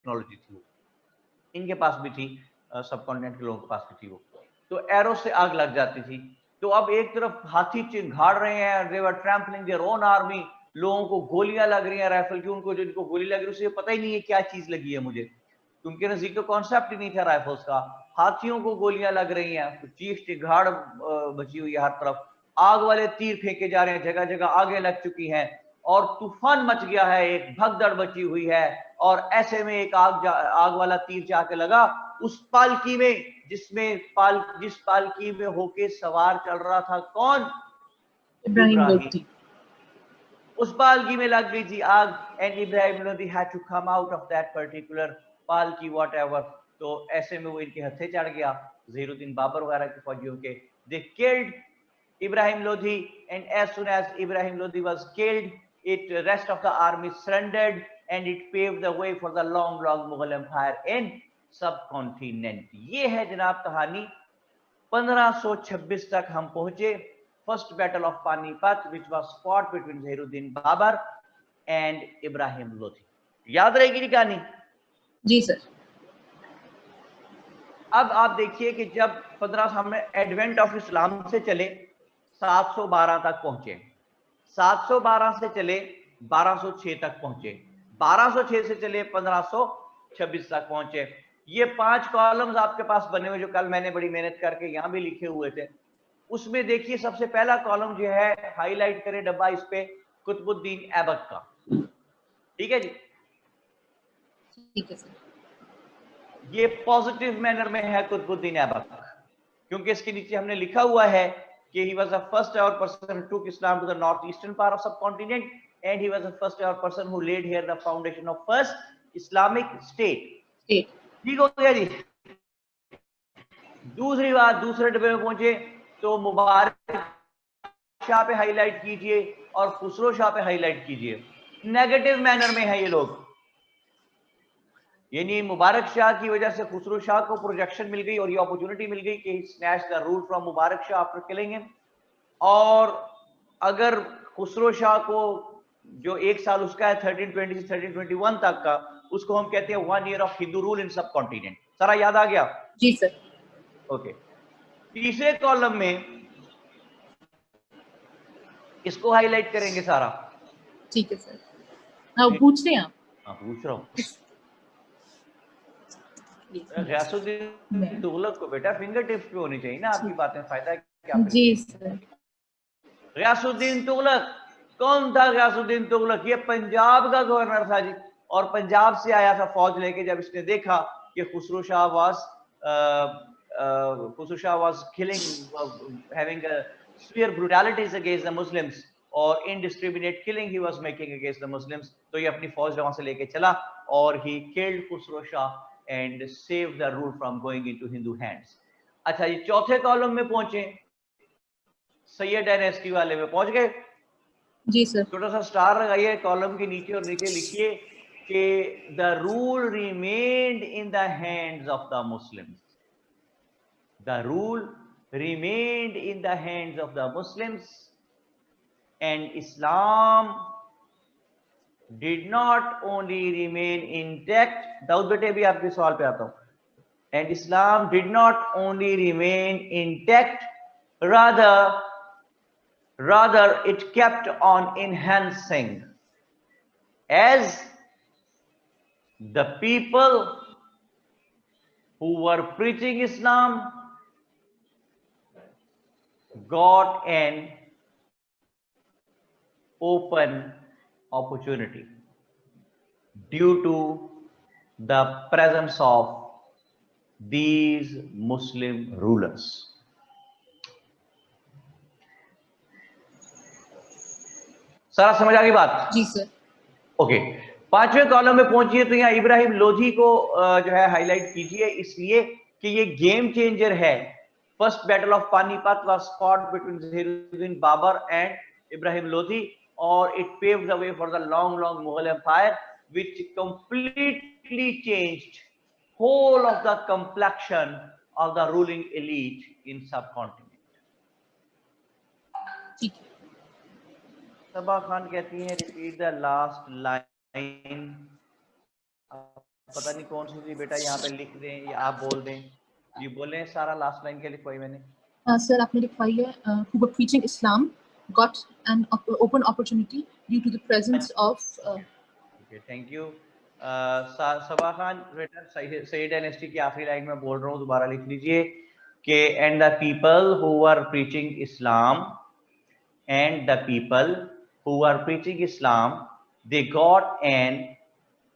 Technology थी, वो इनके पास भी थी, सब कॉन्टिनेंट के लोगों के पास भी थी वो। तो एरो से आग लग जाती थी। तो अब एक तरफ हाथी चिंघाड़ रहे हैं, दे वर ट्रैम्पलिंग देयर ओन आर्मी, लोगों को गोलियां लग रही हैं राइफल की, उनको जिनको गोली लग रही है उसे पता ही नहीं है क्या चीज लगी है मुझे, उनके नजदीक तो कॉन्सेप्ट ही नहीं था राइफल्स का। हाथियों को गोलियां लग रही हैं, तो चीख चिंघाड़ बची हुई है हर तरफ, आग वाले तीर फेंके जा रहे हैं, जगह जगह आगे लग चुकी हैं और तूफान मच गया है, एक भगदड़ बची हुई है। और ऐसे में एक आग वाला तीर जाके लगा उस पालकी में, जिस पालकी में होके सवार चल रहा था कौन? इब्राहिम इब्राहिम। लोधी। उस पालकी में लग गई थी आग, and Ibrahim Lodhi had to come out of that particular palki whatever. तो ऐसे में वो इनके हत्थे चढ़ गया, ज़हीरुद्दीन बाबर वगैरह के फौजियों के। They killed Ibrahim Lodhi, and as soon as Ibrahim Lodhi was killed, rest of the army surrendered, and it paved the way for the long Mughal Empire in subcontinent. ये है जनाब कहानी। 1526 तक हम पहुंचे। First battle of Panipat which was fought between Zahiruddin Babur and Ibrahim Lodhi. याद रहेगी कहानी? जी सर। अब आप देखिए कि जब 15 हमने एडवेंट ऑफ इस्लाम से चले 712 तक पहुंचे, 712 से चले 1206 तक पहुंचे, 1206 से चले 1526 तक पहुंचे। ये 5 कॉलम्स आपके पास बने हुए जो कल मैंने बड़ी मेहनत करके यहां भी लिखे हुए थे। उसमें देखिए सबसे पहला कॉलम जो है, हाईलाइट करें डब्बा इस पे, कुतुबुद्दीन ऐबक का। ठीक है जी, ठीक है सर। ये पॉजिटिव मैनर में है कुतुबुद्दीन ऐबक, क्योंकि इसके नीचे हमने लिखा हुआ है कि he was the first ever person who took Islam to the northeastern part of subcontinent, and he was the first ever person who laid here the foundation of first Islamic state. ठीक हो गया जी। दूसरी बात, दूसरे डब्बे में पहुंचे तो मुबारक शाह पे हाईलाइट कीजिए और खुसरो शाह पे हाईलाइट कीजिए। नेगेटिव मैनर में है ये लोग, यानी मुबारक शाह की वजह से खुसरो शाह को प्रोजेक्शन मिल गई और ये अपॉर्चुनिटी मिल गई कि snatch the rule from Mubarak Shah after killing him. और अगर खुसरो शाह को जो एक साल उसका है 1320 से 1321 तक का, उसको हम कहते हैं 1 year of Hindu rule in सब कॉन्टिनेंट। सारा याद आ गया? जी सर। ओके। तीसरे कॉलम में इसको हाईलाइट करेंगे सारा। ठीक है सर। हाँ पूछ रहे हैं आप? हाँ पूछ रहा हूँ। गयासुद्दीन तुगलक को बेटा फिंगर टिप्स पे होनी चाहिए ना आपकी बातें, फायदा क्या? जी सर। गयासुद्दीन तुगलक कौन था? गयासुद्दीन तुगलक ये पंजाब का गवर्नर था जी, और पंजाब से आया था फौज लेके। जब इसने देखा कि Khusro Shah was killing, having severe brutalities against the Muslims और indiscriminate killing he was making against the Muslims, तो ये अपनी फौज वहां से लेके चला और he killed Khusro Shah and saved the rule from going into Hindu hands। अच्छा, ये चौथे कॉलम में पहुंचे, सैयद डायनेस्टी वाले में पहुंच गए। जी सर। छोटा सा स्टार लगाइए कॉलम के नीचे और नीचे लिखिए कि the rule remained in the hands of the Muslims. The rule remained in the hands of the Muslims, and Islam did not only remain intact। Daud बेटे भी आपके सवाल पे आता हूं। and Islam did not only remain intact, rather it kept on enhancing as the people who were preaching Islam got an open opportunity due to the presence of these Muslim rulers। सारा समझ आ गई बात? जी sir. Okay. पांचवें column में पहुंचिए तो यहाँ इब्राहिम लोधी को जो है हाईलाइट कीजिए, इसलिए कि ये गेम चेंजर है। First battle of Panipat was fought between Zahiruddin Babar and Ibrahim Lodhi, और it paved the way for the long Mughal empire which completely changed whole of the complexion of the ruling elite in subcontinent। सबा खान कहती हैं repeat the last line पता नहीं कौन सी थी बेटा, यहाँ पे लिख दें या आप बोल दें। जी बोलें सारा, लास्ट लाइन क्या लिखवाई मैंने? सर आपने लिखवाई है who were preaching Islam got an open opportunity due to the presence of okay thank you. Saba Khan बेटा, सही डायनेस्टी की आखिरी लाइन में बोल रहा हूँ, दोबारा लिख लीजिए कि and the people who are preaching Islam, and the people who are preaching Islam they got an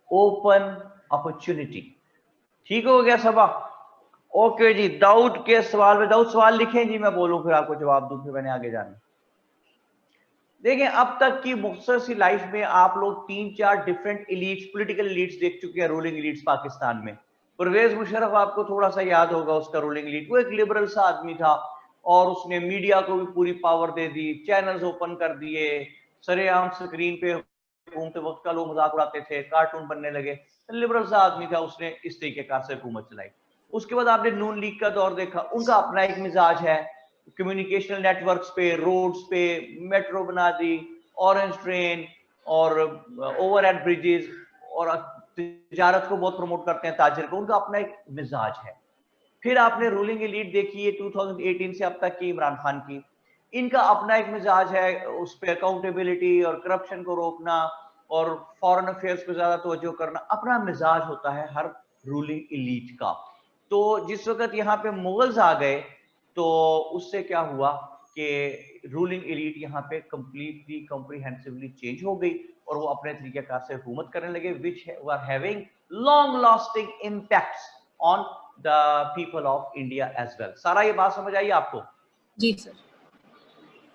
open opportunity. ठीक हो गया सबा? ओके जी, दाऊद के सवाल में, दाऊद सवाल लिखें जी, मैं बोलूं फिर आपको जवाब दूं, फिर मैंने आगे जाना। देखें अब तक की मुख्तसर सी लाइफ में आप लोग 3-4 डिफरेंट इलीट्स, पॉलिटिकल इलीट्स देख चुके हैं, रूलिंग इलीट्स पाकिस्तान में। परवेज मुशर्रफ आपको थोड़ा सा याद होगा, उसका रूलिंग इलीट, वो एक लिबरल सा आदमी था और उसने मीडिया को भी पूरी पावर दे दी, चैनल्स ओपन कर दिए, सरेआम स्क्रीन पे घूमते वक्त का लोग मजाक उड़ाते थे, कार्टून बनने लगे। लिबरल सा आदमी था, उसने इस तरीके कार से हुकूमत चलाई। उसके बाद आपने नून लीग का दौर देखा, उनका अपना एक मिजाज है, कम्युनिकेशनल नेटवर्क्स पे, रोड्स पे मेट्रो बना दी, ऑरेंज ट्रेन और ओवरहेड ब्रिजेस, और तिजारत को बहुत प्रमोट करते हैं, ताजिर को, उनका अपना एक मिजाज है। फिर आपने रूलिंग एलीट देखी है 2018 से अब तक की इमरान खान की, इनका अपना एक मिजाज है, उस पर अकाउंटेबिलिटी और करप्शन को रोकना और फॉरेन अफेयर्स को ज्यादा तवज्जो करना, अपना मिजाज होता है हर रूलिंग एलीट का। तो जिस वक्त यहाँ पे मुगल्स आ गए तो उससे क्या हुआ कि रूलिंग एलीट यहाँ पे कंप्लीटली कॉम्प्रिहेंसिवली चेंज हो गई और वो अपने तरीकेकार से हुकूमत करने लगे, which were having long lasting impacts on the people of India as well. सारा ये बात समझ आई आपको? जी सर।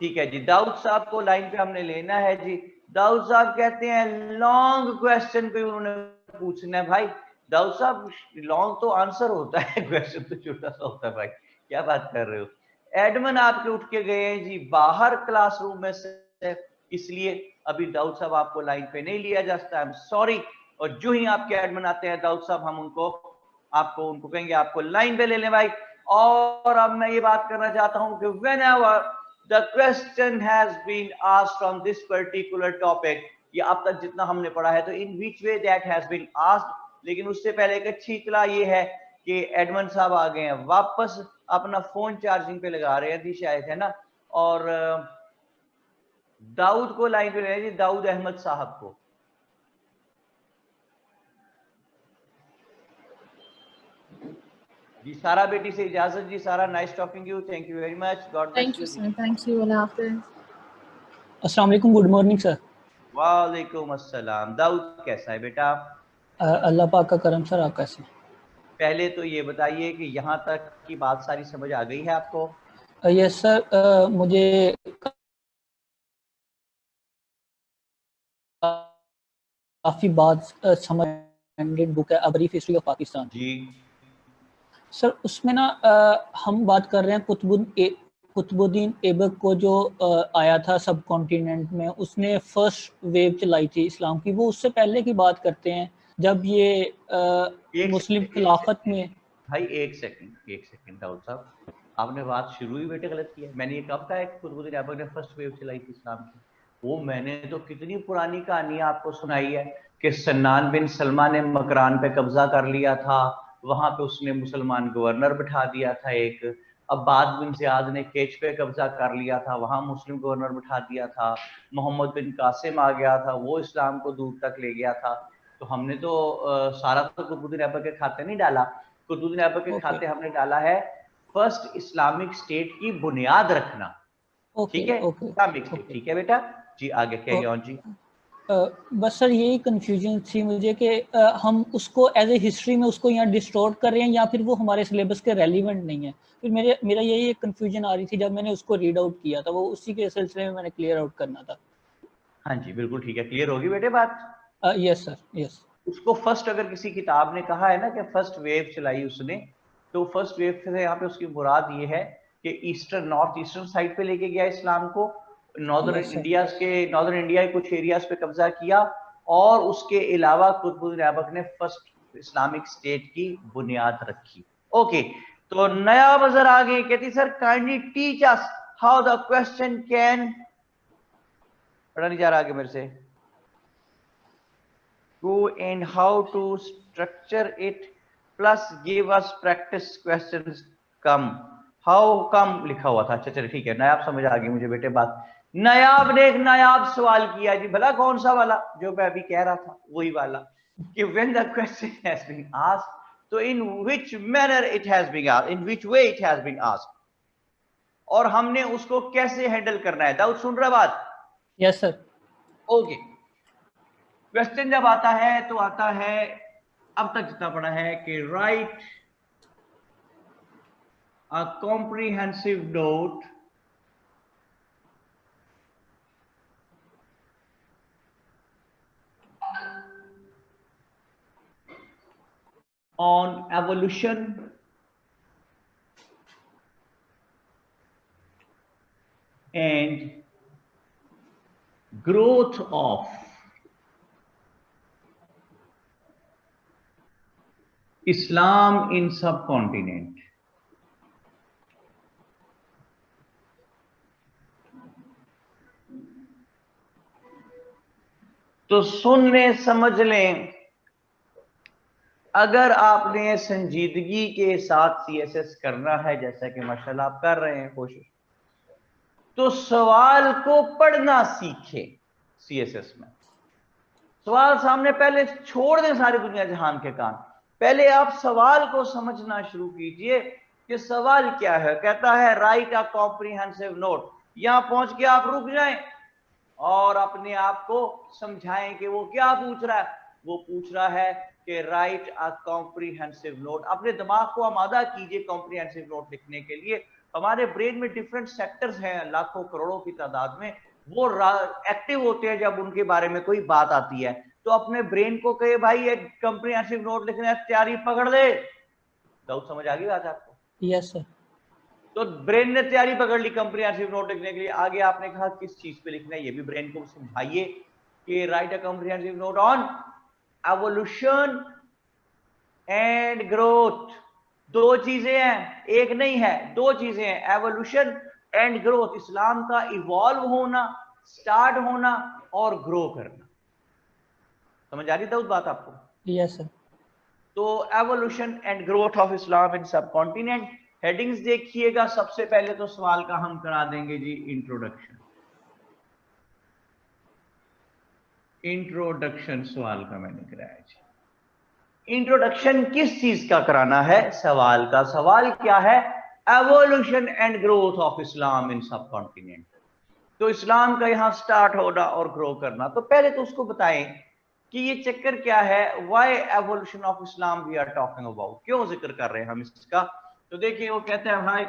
ठीक है जी, दाऊद साहब को लाइन पे हमने लेना है जी। दाऊद साहब कहते हैं लॉन्ग क्वेश्चन पे उन्होंने पूछना है। भाई दाऊद साहब, लॉन्ग तो आंसर होता है, क्वेश्चन तो छोटा सा होता है। भाई क्या बात कर रहे हो? एडमन आपके उठ के गए हैं जी बाहर क्लासरूम में से, इसलिए अभी दाऊद साहब आपको लाइन पे नहीं लिया जा सकता, आई एम सॉरी। और जो ही आपके एडमन आते हैं दाऊद साहब, हम उनको कहेंगे आपको लाइन पे ले लें भाई। और अब मैं ये बात करना चाहता हूं कि whenever the question has been asked from this particular topic, ये अब तक जितना हमने पढ़ा है, तो in which way that has been asked। लेकिन उससे पहले एक अच्छी इतला ये है कि एडमन साहब आ गए हैं वापस, अपना फोन चार्जिंग पे लगा रहे हैं, दिशा आए थे ना। और दाऊद को लाइन पे ले जी, दाऊद अहमद साहब को। जी सारा बेटी से इजाजत जी। Sara, nice talking you, thank you very much, god bless you sir, thank you, Allah हाफिज़। अस्सलाम वालेकुम, गुड मॉर्निंग सर। वालेकुम अस्सलाम। दाऊद कैसा है बेटा? अल्लाह पाक का करम सर, आप कैसे? पहले तो ये बताइए कि यहाँ तक की बात सारी समझ आ गई है आपको? यस सर, मुझे काफ़ी बात समझ बुक है a brief history of Pakistan जी सर। उसमें ना हम बात कर रहे हैं कुतुबुद्दीन ऐबक को जो आया था सब कॉन्टिनेंट में, उसने फर्स्ट वेव चलाई थी इस्लाम की। वो उससे पहले की बात करते हैं जब ये मुस्लिम खिलाफत में। भाई एक सेकंड दाऊद साहब, आपने बात शुरू ही बेटे गलत की है। मैंने ये कब कहा है कुतुबुद्दीन ऐबक ने फर्स्ट वेव चलाई थी इस्लाम की? वो मैंने तो कितनी पुरानी कहानी आपको सुनाई है कि सन्नान बिन सलमा ने मकरान पे कब्जा कर लिया था, वहां पे उसने मुसलमान गवर्नर बिठा दिया था एक। अब्बास बिन ज़ियाद ने केच पे कब्जा कर लिया था, वहां मुस्लिम गवर्नर बिठा दिया था। मोहम्मद बिन कासिम आ गया था, वो इस्लाम को दूर तक ले गया था। तो हमने तो सारा तो कुतुबुद्दीन ऐबक के खाते नहीं डाला, कुतुबुद्दीन ऐबक के खाते हमने डाला है फर्स्ट इस्लामिक स्टेट की बुनियाद रखना। ठीक है, इस्लामिक स्टेट। ठीक है बेटा जी, आगे कैरी ऑन जी। बस सर यही कंफ्यूजन थी मुझे कि हम उसको एज ए हिस्ट्री में उसको यहाँ डिस्टोर्ट कर रहे हैं या फिर वो हमारे सिलेबस के रेलिवेंट नहीं है। फिर मेरा यही एक कंफ्यूजन आ रही थी जब मैंने उसको रीड आउट किया था, वो उसी के सिलसिले में मैंने क्लियर आउट करना था। हाँ जी बिल्कुल ठीक है, क्लियर होगी बेटे बात? Yes sir, yes. उसको फर्स्ट अगर किसी किताब ने कहा है ना कि फर्स्ट वेव चलाई उसने, तो फर्स्ट वेव से यहाँ पे उसकी मुराद ये है कि ईस्टर्न, नॉर्थ ईस्टर्न साइड पे लेके गया इस्लाम को, नॉर्दर्न इंडिया के कुछ एरियाज पे कब्जा किया, और उसके अलावा कुतुबुद्दीन ऐबक ने फर्स्ट इस्लामिक स्टेट की बुनियाद रखी। ओके, तो नया नजर आ गई, कहती sir kindly teach us how the question can, पढ़ा नहीं जा रहा आगे मेरे से, go and how to structure it plus give us practice questions come. How come लिखा हुआ था। अच्छा चलिए ठीक है, नायाब समझ आ गई मुझे बेटे बात। नायाब ने एक नायाब सवाल किया जी, भला कौन सा वाला जो मैं अभी कह रहा था, वही वाला कि when the question has been asked, तो in which manner it has been asked, in which way it has been asked, और हमने उसको कैसे हैंडल करना है। दाऊद सुन रहा बात? Yes sir. ओके, क्वेश्चन जब आता है तो आता है, अब तक जितना पढ़ा है कि write a comprehensive note on evolution and growth of Islam in subcontinent. तो सुन लें, समझ लें, अगर आपने संजीदगी के साथ सीएसएस करना है, जैसा कि माशाल्लाह आप कर रहे हैं कोशिश, तो सवाल को पढ़ना सीखें। सीएसएस में सवाल सामने पहले छोड़ दें सारी दुनिया जहान के कान, पहले आप सवाल को समझना शुरू कीजिए कि सवाल क्या है। कहता है राइट अ कॉम्प्रिहेंसिव नोट। यहां पहुंच के आप रुक जाएं और अपने आप को समझाएं कि वो क्या पूछ रहा है। वो पूछ रहा है कि राइट अ कॉम्प्रिहेंसिव नोट। अपने दिमाग को आमादा कीजिए कॉम्प्रिहेंसिव नोट लिखने के लिए। हमारे ब्रेन में डिफरेंट सेक्टर्स हैं, लाखों करोड़ों की तादाद में, वो एक्टिव होते हैं जब उनके बारे में कोई बात आती है। तो अपने ब्रेन को कहे भाई एक कॉम्प्रिहेंसिव नोट लिखना है, तैयारी पकड़ ले। दाऊद समझ आ गई बात आपको? Yes sir. तो ब्रेन ने तैयारी पकड़ ली कॉम्प्रिहेंसिव नोट लिखने के लिए। आगे आपने कहा किस चीज पे लिखना है, ये भी ब्रेन को समझाइए कि write a comprehensive note on evolution and growth. दो चीजें हैं, एक नहीं है, दो चीजें हैं, एवोल्यूशन एंड ग्रोथ। इस्लाम का इवॉल्व होना, स्टार्ट होना और ग्रो करना। समझ आ रही दाऊद बात आपको? Yes sir. तो evolution and growth of Islam in subcontinent. Headings देखिएगा। सबसे पहले तो सवाल का हम करा देंगे जी इंट्रोडक्शन। इंट्रोडक्शन सवाल का मैंने कराया जी। इंट्रोडक्शन किस चीज का कराना है? सवाल का। सवाल क्या है? Evolution and growth of Islam in subcontinent. तो इस्लाम का यहां स्टार्ट होना और ग्रो करना। तो पहले तो उसको बताएं कि ये चक्कर क्या है, why evolution of Islam we are talking about, क्यों जिक्र कर रहे हैं हम इसका। तो देखिए वो कहते हैं भाई,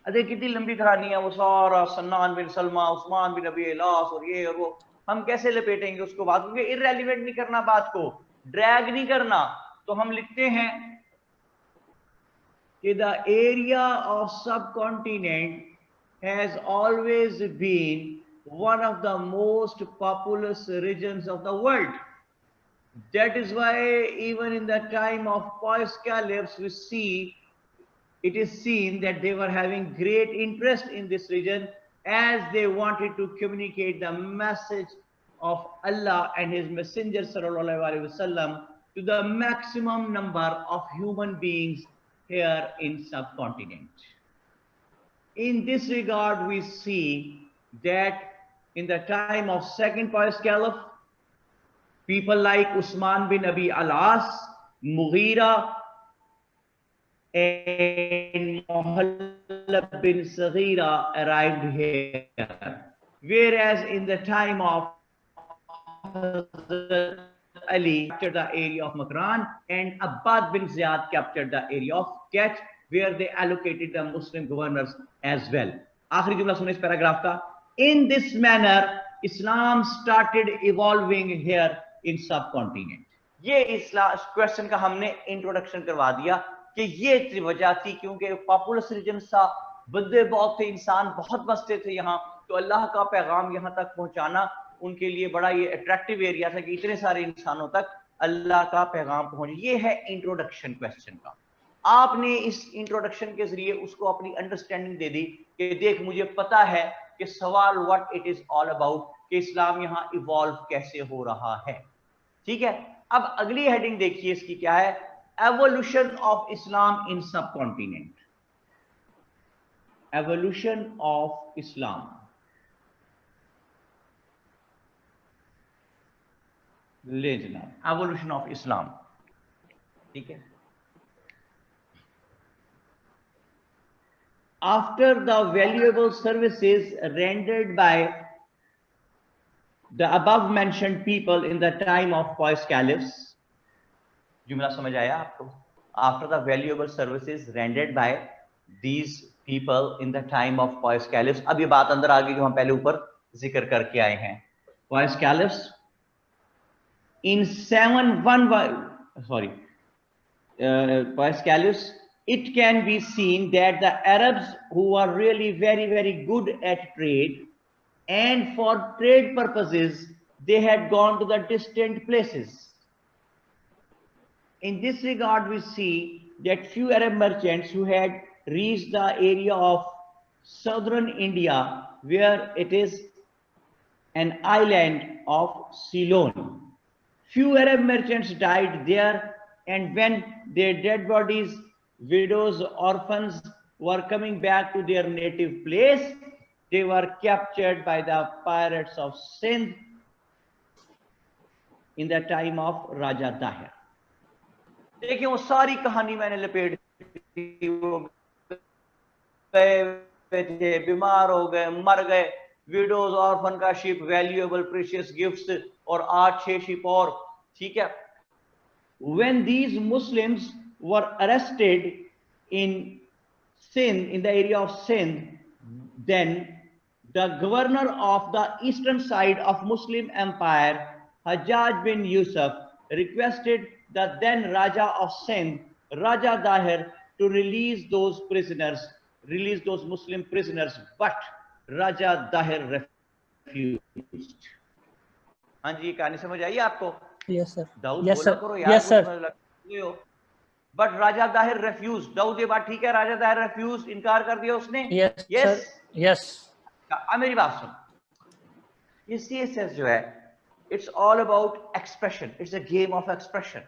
अरे कितनी लंबी कहानी है, वो सारा सन्नान बिन सलमा, उस्मान बिन अबी इलास और ये और वो, हम कैसे लपेटेंगे उसको बात, क्योंकि इररेलेवेंट नहीं करना, बात को ड्रैग नहीं करना। तो हम लिखते हैं कि द एरिया ऑफ सब continent has always been one of the most populous regions of the world. That is why even in the time of pious caliphs, it is seen that they were having great interest in this region as they wanted to communicate the message of Allah and His Messenger sallallahu alaihi wasallam to the maximum number of human beings here in subcontinent. In this regard, we see that in the time of second pious caliph, people like Usman bin Abi al-As, Mughira, and Muhallab bin Saghira arrived here. Whereas in the time of Ali captured the area of Makran, and Abbad bin Ziyad captured the area of Kach, where they allocated the Muslim governors as well. आखिरी जुमला सुने इस paragraph का। In this manner, Islam started evolving here in subcontinent. ये इस्लाम question का हमने introduction करवा दिया कि ये वजह थी, क्योंकि पॉपुलस रीजन था, बंदे बहुत थे, इंसान बहुत बसते थे यहाँ, तो अल्लाह का पैगाम यहाँ तक पहुँचाना उनके लिए बड़ा ये अट्रैक्टिव एरिया था कि इतने सारे इंसानों तक अल्लाह का पैगाम पहुंचे। ये है इंट्रोडक्शन क्वेश्चन का। आपने इस इंट्रोडक्शन के जरिए उसको अपनी अंडरस्टैंडिंग दे दी कि देख मुझे पता है कि सवाल what it is all about, कि इस्लाम यहाँ इवॉल्व कैसे हो रहा है। ठीक है, अब अगली हेडिंग देखिए इसकी क्या है, एवोल्यूशन ऑफ इस्लाम इन सब कॉन्टिनेंट। एवोल्यूशन ऑफ इस्लाम, ले जनाब, एवोल्यूशन ऑफ इस्लाम, ठीक है। After the valuable services rendered by the above mentioned people in the time of pious caliphs, जुमला समझ आया आपको? After the valuable services rendered by these people in the time of pious caliphs, अब ये बात अंदर आ गई जो हम पहले ऊपर जिक्र करके आए हैं। pious caliphs in pious caliphs, it can be seen that the Arabs, who are really very good at trade, and for trade purposes they had gone to the distant places. In this regard, we see that few Arab merchants who had reached the area of southern India, where it is an island of Ceylon. Few Arab merchants died there, and when their dead bodies, widows, orphans were coming back to their native place, they were captured by the pirates of Sindh in the time of Raja Dahir. देखिए वो सारी कहानी मैंने लपेट दी, वो गए, बीमार हो गए, मर गए, विडोज, ऑर्फन का शिप, वैल्यूएबल प्रीशियस गिफ्ट्स और 8-6 शिप और, ठीक है। When these Muslims were arrested in Sindh, in the area of Sindh, then the governor of the eastern side of Muslim Empire, Hajjaj bin Yusuf, requested the then Raja of Sindh, Raja Dahir, to release those prisoners, release those Muslim prisoners, but Raja Dahir refused. हाँ जी, कहानी समझ आई आपको? Yes sir. Dawood Yes बोला sir. करो यार, Yes sir. But Raja Dahir refuse. Daud ये बात ठीक है, राजा दाहिर रिफ्यूज, इनकार कर दिया उसने। Yes sir. Yes. अब मेरी बात सुन, ये CSS जो है, it's all about expression, it's a game of expression.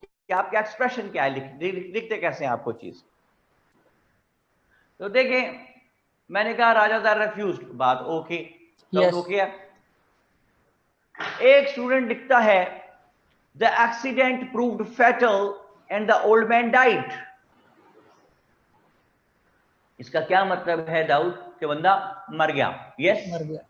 कि आपका एक्सप्रेशन क्या है, लिखते कैसे हैं आपको चीज। तो देखें, मैंने कहा राजा दाहिर रिफ्यूज, बात ओके, ओके है। एक स्टूडेंट लिखता है the accident proved fatal and the old man died. इसका क्या मतलब है दाऊद, कि बंदा मर गया? यस, मर गया।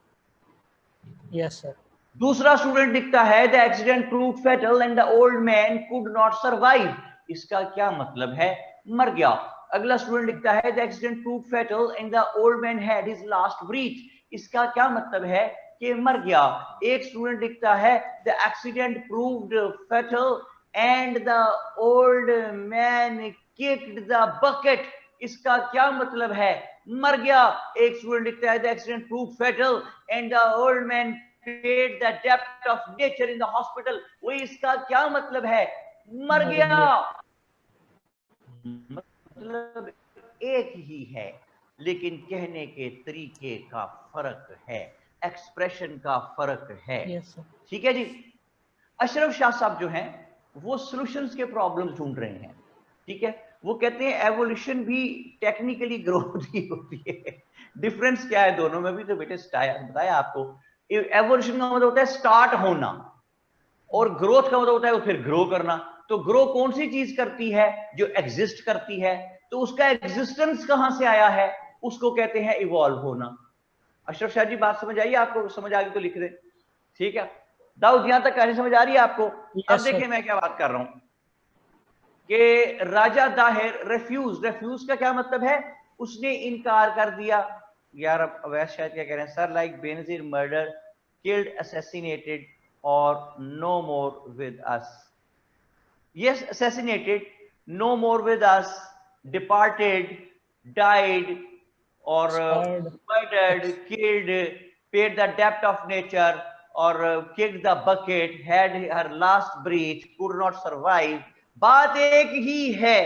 Yes sir. दूसरा स्टूडेंट लिखता है the accident proved fatal and the old man could not survive. इसका क्या मतलब है? मर गया। अगला स्टूडेंट लिखता है the accident proved fatal and the old man had his last breath. इसका क्या मतलब है कि मर गया। एक स्टूडेंट लिखता है the accident proved fatal and the old man kicked the bucket. इसका क्या मतलब है? मर गया। एक स्टूडेंट लिखता है the accident proved fatal and the old man paid the debt of nature in the hospital. वो इसका क्या मतलब है? मर गया। मतलब एक ही है, लेकिन कहने के तरीके का फर्क है, एक्सप्रेशन का फर्क है। ठीक है जी। अशरफ शाह साहब जो हैं वो सॉल्यूशंस के प्रॉब्लम्स ढूंढ रहे हैं। ठीक है, वो कहते हैं एवोल्यूशन भी टेक्निकली ग्रोथ ही होती है। डिफरेंस क्या है दोनों में भी, तो बेटे बताया आपको। एवोल्यूशन का मतलब होता है स्टार्ट होना, और ग्रोथ का मतलब होता है वो फिर ग्रो करना। तो ग्रो कौन सी चीज करती है? जो एग्जिस्ट करती है। तो उसका एग्जिस्टेंस कहां से आया है? उसको कहते हैं इवॉल्व होना। अशरफ शाह जी बात समझ आई आपको? समझ आ गई तो लिख दे। ठीक है दाऊद, यहां तक कहानी समझ आ रही है आपको? अब देखिए मैं क्या बात कर रहा हूं कि राजा दाहिर रेफ्यूज का क्या मतलब है? उसने इनकार कर दिया। यार अब अवैस शायद क्या कह रहे हैं, sir like Benazir murder, killed, assassinated or no more with us. Yes, assassinated, no more with us, departed, died, or murdered, killed, paid the debt of nature, or kicked the bucket, had her last breath, could not survive. बात एक ही है,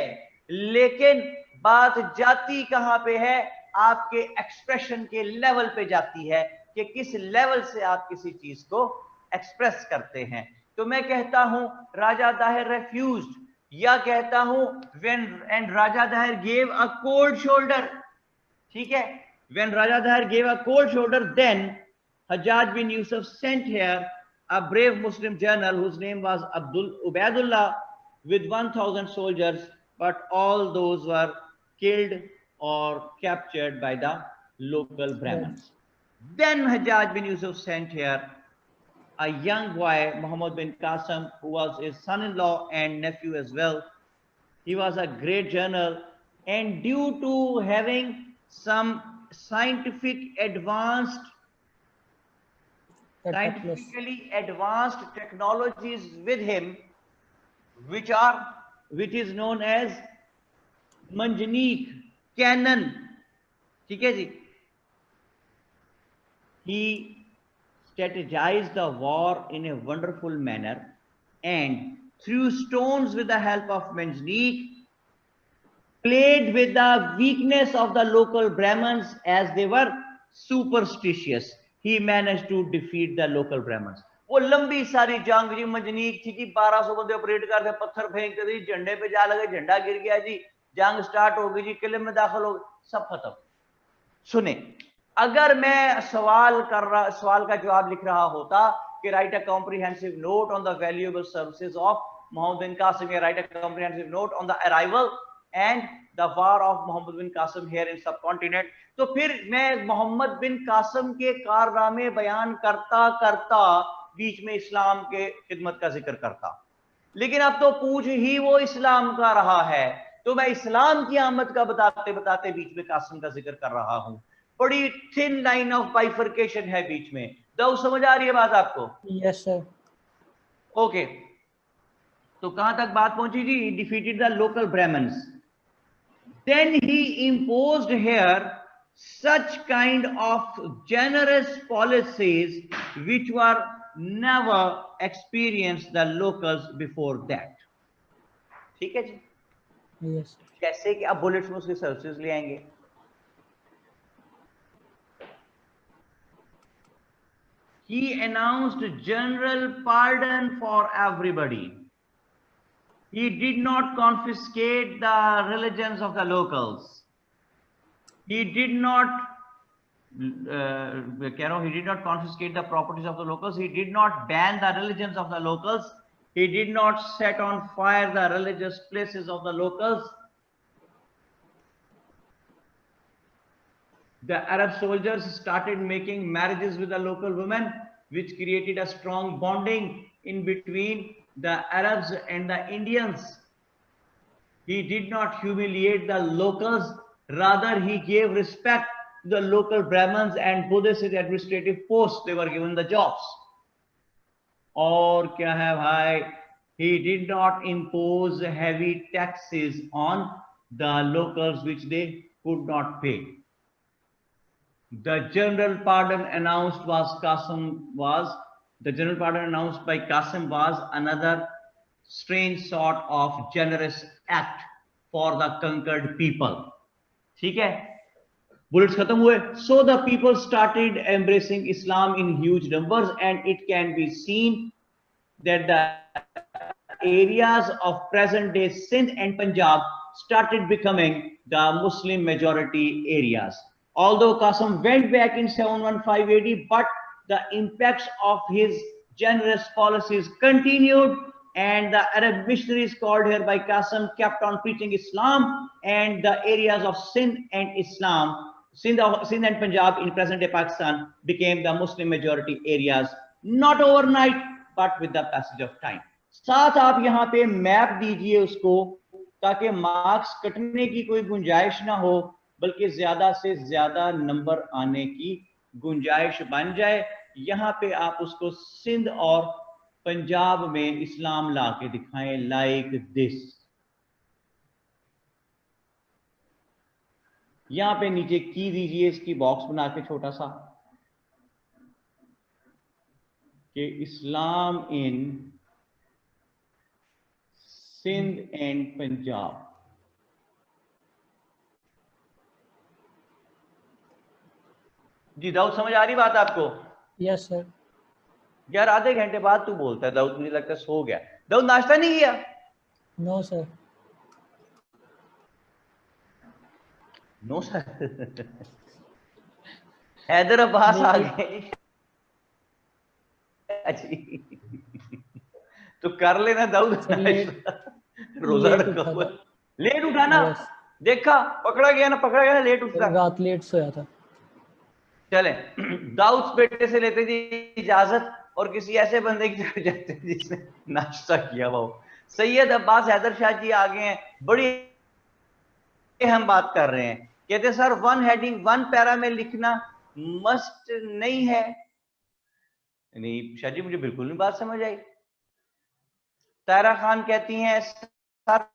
लेकिन बात जाती कहां पे है? आपके एक्सप्रेशन के लेवल पे जाती है कि किस लेवल से आप किसी चीज को एक्सप्रेस करते हैं। तो मैं कहता हूं राजा दाहिर refused, या कहता हूं when and Raja Dahir gave a cold shoulder, ठीक है, when Raja Dahir gave a cold shoulder, then Hajjaj bin Yusuf sent here a brave Muslim general whose name was Ubaidullah with 1,000 soldiers, but all those were killed or captured by the local Brahmins. Then Hajjaj bin Yusuf sent here a young boy, Muhammad bin Qasim, who was his son-in-law and nephew as well. He was a great general, and due to having some scientifically advanced technologies with him, which is known as manjaneek, cannon, ठीक है जी, he strategized the war in a wonderful manner and threw stones with the help of manjaneek, played with the weakness of the local Brahmins as they were superstitious. He managed to defeat the local Brahmins. वो लंबी सारी जंग जी मंजनीक थी कि 1200 बंदे operate करते, पत्थर फेंकते थे, झंडे पे जा लगे, झंडा गिर गया जी, जंग स्टार्ट हो गई जी, किले में दाखिल हो गए, सब खत्म। सुने, अगर मैं सवाल का जवाब लिख रहा होता कि write a comprehensive note on the valuable services of Mohammad bin Qasim, या write a comprehensive note on the arrival and the war of Mohammad bin Qasim here in subcontinent, तो फिर मैं मोहम्मद बिन कासिम के कारनामे बयान करता करता बीच में इस्लाम के खिदमत का जिक्र करता। लेकिन अब तो पूछ ही वो इस्लाम का रहा है, तो मैं इस्लाम की आमद का बताते बताते बीच में कासिम का जिक्र कर रहा हूं। बड़ी थिन लाइन ऑफ बाइफर्केशन है बीच में। दाऊद, समझ आ रही है बात आपको? Yes sir. ओके, तो कहां तक बात पहुंची जी? Defeated the local Brahmins, then he imposed here such kind of generous policies which were never experienced the locals before that. ठीक है जी? यस। जैसे कि अब बुलेट्स में उसके सर्विसेज ले आएंगे। He announced general pardon for everybody. He did not confiscate the religions of the locals. He did not confiscate the properties of the locals. He did not ban the religions of the locals. He did not set on fire the religious places of the locals. The Arab soldiers started making marriages with the local women, which created a strong bonding in between the Arabs and the Indians. He did not humiliate the locals, rather he gave respect to the local Brahmins and Buddhist administrative posts. They were given the jobs. और क्या है भाई? He did not impose heavy taxes on the locals which they could not pay. The general pardon announced by Qasim was another strange sort of generous act for the conquered people. ठीक है? Bullets खत्म हुए. So the people started embracing Islam in huge numbers, and it can be seen that the areas of present day Sindh and Punjab started becoming the Muslim majority areas. Although Qasim went back in 715 AD, but the impacts of his generous policies continued, and the Arab missionaries called here by Qasim kept on preaching Islam, and the areas of Sindh and Punjab in present day Pakistan became the Muslim majority areas, not overnight but with the passage of time. साथ आप यहाँ पे map दीजिए उसको, ताकि marks कटने की कोई गुंजाइश ना हो, बल्कि ज्यादा से ज्यादा नंबर आने की गुंजाइश बन जाए। यहाँ पे आप उसको सिंध और पंजाब में इस्लाम ला के दिखाएं, लाइक दिस। यहाँ पे नीचे की दीजिए इसकी बॉक्स बना के छोटा सा, कि इस्लाम इन सिंध एंड पंजाब। जी दाऊद, समझ आ रही बात आपको? Yes sir. यार आधे घंटे बाद तू बोलता है दाऊद, मुझे लगता है सो गया। दाऊद नाश्ता नहीं किया? No sir. No sir. Haider Abbas आ गए तो कर लेना दाऊद नाश्ता, रोजा रखा हुआ। लेट उठा ना, देखा पकड़ा गया ना, पकड़ा गया ना, लेट उठता। रात लेट सोया था। चले दाऊद बेटे से लेते जी इजाजत और किसी ऐसे बंदे की तरफ जाते हैं जिसने नाश्ता किया वो। सैयद अब्बास हैदर शाह जी आ गए हैं, बड़ी हम बात कर रहे हैं। कहते sir one heading one para में लिखना मस्ट नहीं है। नहीं शाह जी मुझे बिल्कुल नहीं बात समझ आई। तारा खान कहती हैं सर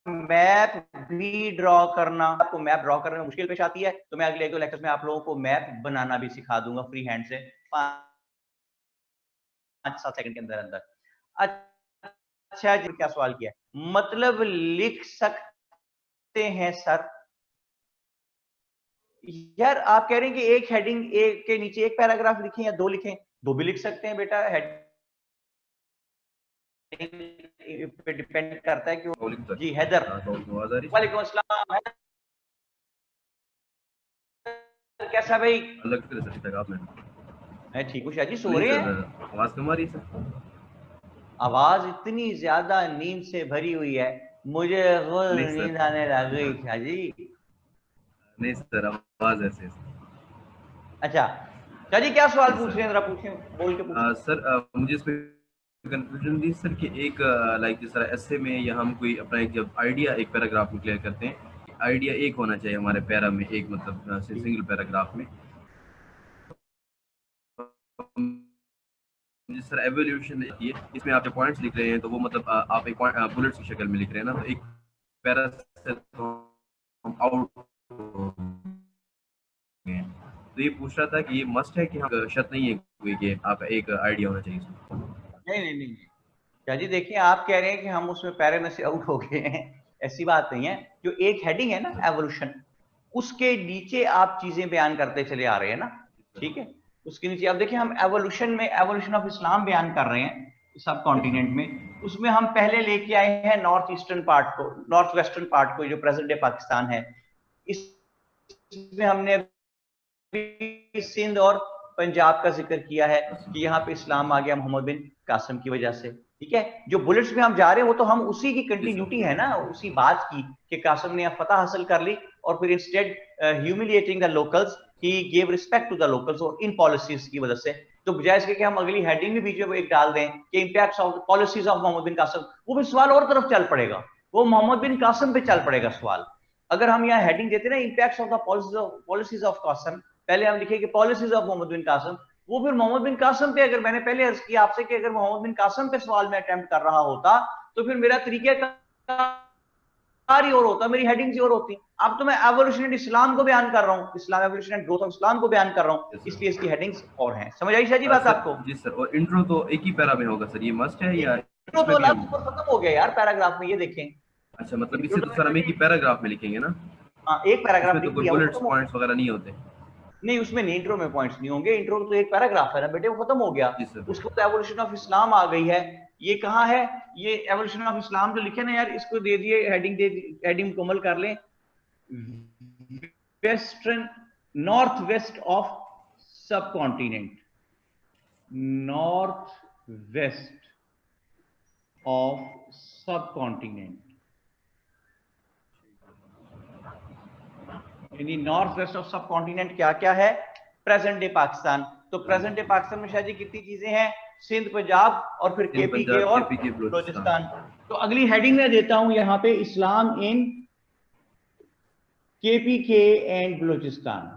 मैप भी ड्रॉ करना, आपको मैप ड्रॉ करने में मुश्किल पेश आती है तो मैं अगले 1-2 लेक्चर्स में आप लोगों को मैप बनाना भी सिखा दूंगा फ्री हैंड से 5-7 सेकंड के अंदर अंदर। अच्छा जी क्या सवाल किया, मतलब लिख सकते हैं सर? यार आप कह रहे हैं कि एक हेडिंग एक के नीचे एक पैराग्राफ लिखें या 2 लिखें? 2 भी लिख सकते हैं बेटा, हेडिंग पे डिपेंड करता है कि जी हैदर वालेकुम अस्सलाम। कैसा भाई? अलग तरह से तक आपने मैं ठीक हूँ शाह जी, सो रहे हैं? आवाज कम आ रही है सर? आवाज इतनी ज्यादा नींद से भरी हुई है, मुझे खुद नींद आने लग गई शाह जी। नहीं सर आवाज ऐसे। अच्छा शाह जी क्या सवाल पूछ रहे हैं, जरा पूछें, बोल के पूछें। सर मुझे इसमें कंफ्यूजन थी सर कि एक लाइक जिस तरह ऐसे में या हम कोई अपना एक जब आइडिया एक पैराग्राफ में क्लियर करते हैं, आइडिया एक होना चाहिए हमारे पैरा में, एक मतलब सिंगल पैराग्राफ में। जिस तरह एवोल्यूशन है इसमें आप जो पॉइंट्स लिख रहे हैं तो वो मतलब आप एक बुलेट्स की शक्ल में लिख रहे हैं ना, तो एक पैरा से तो हम आउट तो ये पूछ रहा था कि ये मस्ट है कि हम शर्त नहीं है कोई कि आप एक आइडिया होना चाहिए इसमें? नहीं शाह जी देखिए, आप कह रहे हैं कि हम उसमें पैरे में से आउट हो गए हैं, ऐसी बात नहीं है। जो एक हेडिंग है ना एवोल्यूशन, उसके नीचे आप चीजें बयान करते चले आ रहे हैं ना, ठीक है। उसके नीचे आप देखिए, हम एवोल्यूशन में एवोल्यूशन ऑफ इस्लाम बयान कर रहे हैं सब कॉन्टिनेंट में। उसमें हम पहले लेके आए हैं नॉर्थ ईस्टर्न पार्ट को, नॉर्थ वेस्टर्न पार्ट को, जो प्रेजेंट डे पाकिस्तान है। इसमें हमने सिंध और पंजाब का जिक्र किया है कि यहाँ पे इस्लाम आ गया मोहम्मद बिन कासिम की वजह से, ठीक है। जो बुलेट्स में हम जा रहे हैं वो तो हम उसी की कंटिन्यूटी है ना, उसी बात की कि कासिम ने फतह हासिल कर ली और फिर instead humiliating the locals he give respect to the locals, और इन पॉलिसीज की वजह से। तो बजाय इसके कि हम अगली हेडिंग भी बीच में एक डाल दें कि impacts of policies of Mohammad bin Qasim, वो भी सवाल और तरफ चल पड़ेगा, वो मोहम्मद बिन कासिम पे चल पड़ेगा सवाल। अगर हम यहाँ हेडिंग देते ना impacts of the policies of Qasim, पहले हम लिखे कि पॉलिसीज ऑफ मोहम्मद बिन कासिम, वो फिर मोहम्मद बिन कासिम पे, अगर मैंने पहले अर्ज किया आपसे कि अगर मोहम्मद बिन कासिम पे सवाल में अटेम्प्ट कर रहा होता तो फिर मेरा तरीका ही और होता, मेरी हेडिंग्स और होती। अब तो मैं एवोल्यूशन एंड इस्लाम को बयान कर रहा हूँ, Islam evolution and growth of Islam को बयान कर रहा हूँ, इसलिए इसकी हेडिंग्स और हैं। समझ आई शाह जी बात आपको? जी सर। और इंट्रो तो एक ही पैरा में होगा सर, ये मस्ट है या इंट्रो तो लास्ट ऊपर खत्म हो गया यार पैराग्राफ में, ये देखें। अच्छा मतलब इसे तो सर हम एक ही पैराग्राफ में लिखेंगे ना? हाँ एक पैराग्राफ तो कोई बुलेट्स पॉइंट्स वगैरह नहीं होते? नहीं उसमें नहीं, इंट्रो में पॉइंट्स नहीं होंगे, इंट्रो तो एक पैराग्राफ है ना बेटे, वो खत्म हो गया। उसको तो एवोल्यूशन ऑफ इस्लाम आ गई है, ये कहाँ है ये एवोल्यूशन ऑफ इस्लाम जो लिखे ना यार, इसको दे दिए हेडिंग, दे हेडिंग मुकम्मल कर लें, वेस्टर्न नॉर्थ वेस्ट ऑफ सब कॉन्टिनेंट, नॉर्थ वेस्ट ऑफ सब कॉन्टिनेंट, यानी नॉर्थ वेस्ट ऑफ सब कॉन्टिनेंट क्या क्या है? Present day Pakistan. तो प्रेजेंट डे पाकिस्तान में शाह जी कितनी चीजें हैं? सिंध, पंजाब और फिर केपीके और बलूचिस्तान। तो अगली हेडिंग में देता हूं यहां पे Islam in KPK and Balochistan,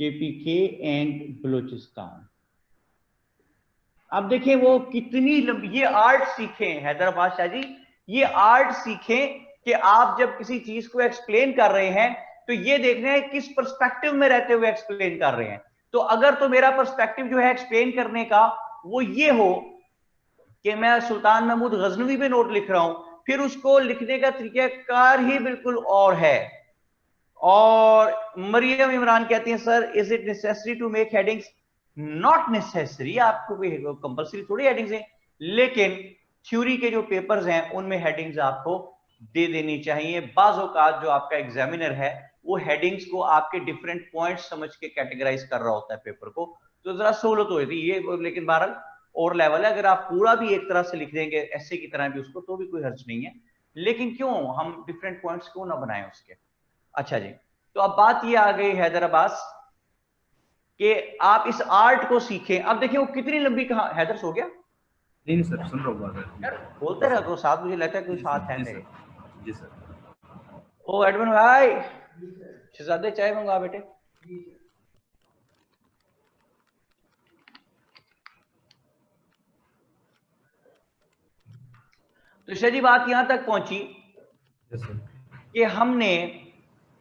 KPK and Balochistan. अब देखें वो कितनी लंबी, ये आर्ट सीखें हैदराबाद शाह जी, ये आर्ट सीखें कि आप जब किसी चीज को एक्सप्लेन कर रहे हैं तो ये देखना है किस पर्सपेक्टिव में रहते हुए एक्सप्लेन कर रहे हैं। तो अगर तो मेरा पर्सपेक्टिव जो है एक्सप्लेन करने का वो ये हो कि मैं सुल्तान महमूद गजनवी पे नोट लिख रहा हूं, फिर उसको लिखने का तरीकाकार ही बिल्कुल और है, और मरियम इमरान कहती हैं sir is it necessary to make headings? Not necessary, आपको कोई कंपल्सरी थोड़ी हेडिंग्स हैं, लेकिन थ्योरी के जो पेपर्स हैं उनमें हेडिंग्स आपको दे देनी चाहिए। बाज़ औक़ात जो आपका एग्जामिनर है वो हेडिंग्स को आपके डिफरेंट पॉइंट्स समझ के कैटेगराइज कर रहा होता है पेपर को, तो जरा सहूलत हो जाती है ये। लेकिन बहरहाल और लेवल है, अगर आप पूरा भी एक तरह से लिख देंगे ऐसे की तरह भी उसको तो भी कोई हर्ज नहीं है, लेकिन क्यों हम डिफरेंट पॉइंट्स क्यों ना बनाएं उसके। अच्छा जी, तो अब बात ये आ गई हैदर अब्बास कि आप इस आर्ट को सीखें। अब देखिए वो कितनी लंबी कहा, हैदर सो गया? नहीं सर, सुन रहा हूँ बात यार बोलते रहो तो साथ, मुझे लगता है कोई साथ है मेरे। जी सर। ओ एडमिन भाई, शहजादे चाय मंगवा बेटे। तो शाह जी बात यहां तक पहुंची कि हमने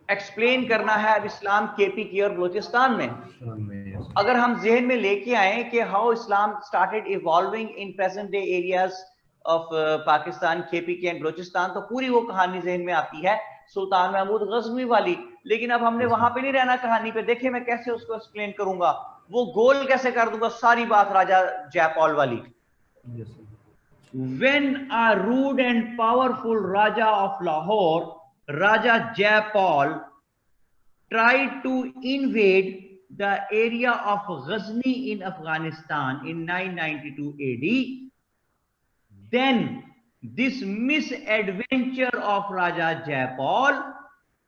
एक्सप्लेन करना है अब इस्लाम केपीके और बलूचिस्तान में। अगर हम जहन में लेके आए कि how Islam started evolving in present day areas of Pakistan, KPK and Balochistan, तो पूरी वो कहानी जहन में आती है सुल्तान महमूद गजनवी वाली। लेकिन अब हमने वहां पे नहीं रहना कहानी पे, देखिए मैं कैसे उसको एक्सप्लेन करूंगा, वो गोल कैसे कर दूंगा सारी बात राजा जयपाल वाली। When a rude and powerful Raja of Lahore, Raja Jaipal, tried to invade the area of Ghazni in Afghanistan in 992 AD, then this misadventure of Raja Jaipal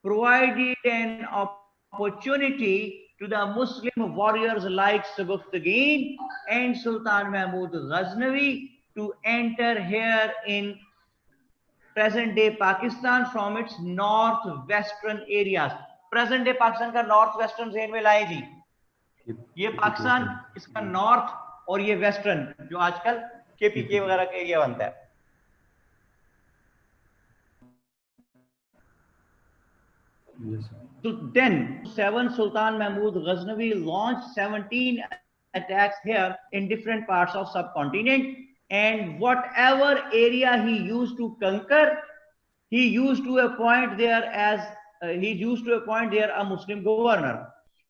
provided an opportunity to the Muslim warriors like Sabuktigin and Sultan Mahmud Ghaznavi to enter here in present day Pakistan from its northwestern areas. Present day Pakistan का northwestern ज़हन में लाए जी, ये पाकिस्तान इसका north और ये western जो आजकल केपीके वगैरह का एरिया बनता है। So then 7 Sultan Mahmud Ghaznavi launched 17 attacks here in different parts of subcontinent, and whatever area he used to conquer, he used to appoint there a Muslim governor.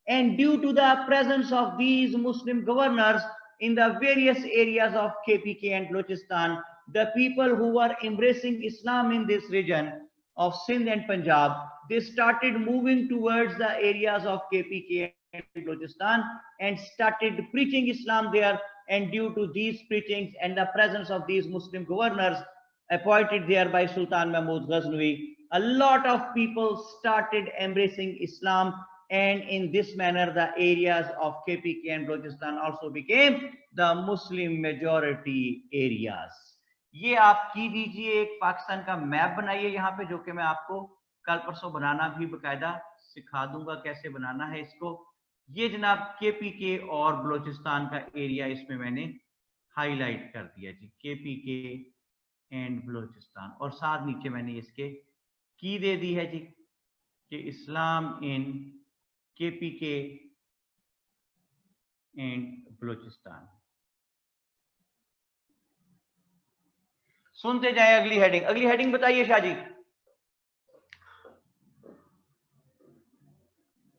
And due to the presence of these Muslim governors in the various areas of KPK and Balochistan, the people who were embracing Islam in this region of Sindh and Punjab, they started moving towards the areas of KPK and Balochistan and started preaching Islam there. And due to these preachings and the presence of these Muslim governors appointed there by Sultan Mahmud Ghaznavi, a lot of people started embracing Islam, and in this manner the areas of KPK and Balochistan also became the Muslim majority areas. ये आप की दीजिए, एक पाकिस्तान का map बनाइए यहाँ पे, जो कि मैं आपको कल परसों बनाना भी बकायदा सिखा दूंगा कैसे बनाना है इसको। ये जनाब केपीके और बलूचिस्तान का एरिया इसमें मैंने हाईलाइट कर दिया जी, केपीके एंड बलूचिस्तान, और साथ नीचे मैंने इसके की दे दी है जी कि Islam in KPK and Balochistan. सुनते जाए अगली हेडिंग। अगली हेडिंग बताइए शाह जी।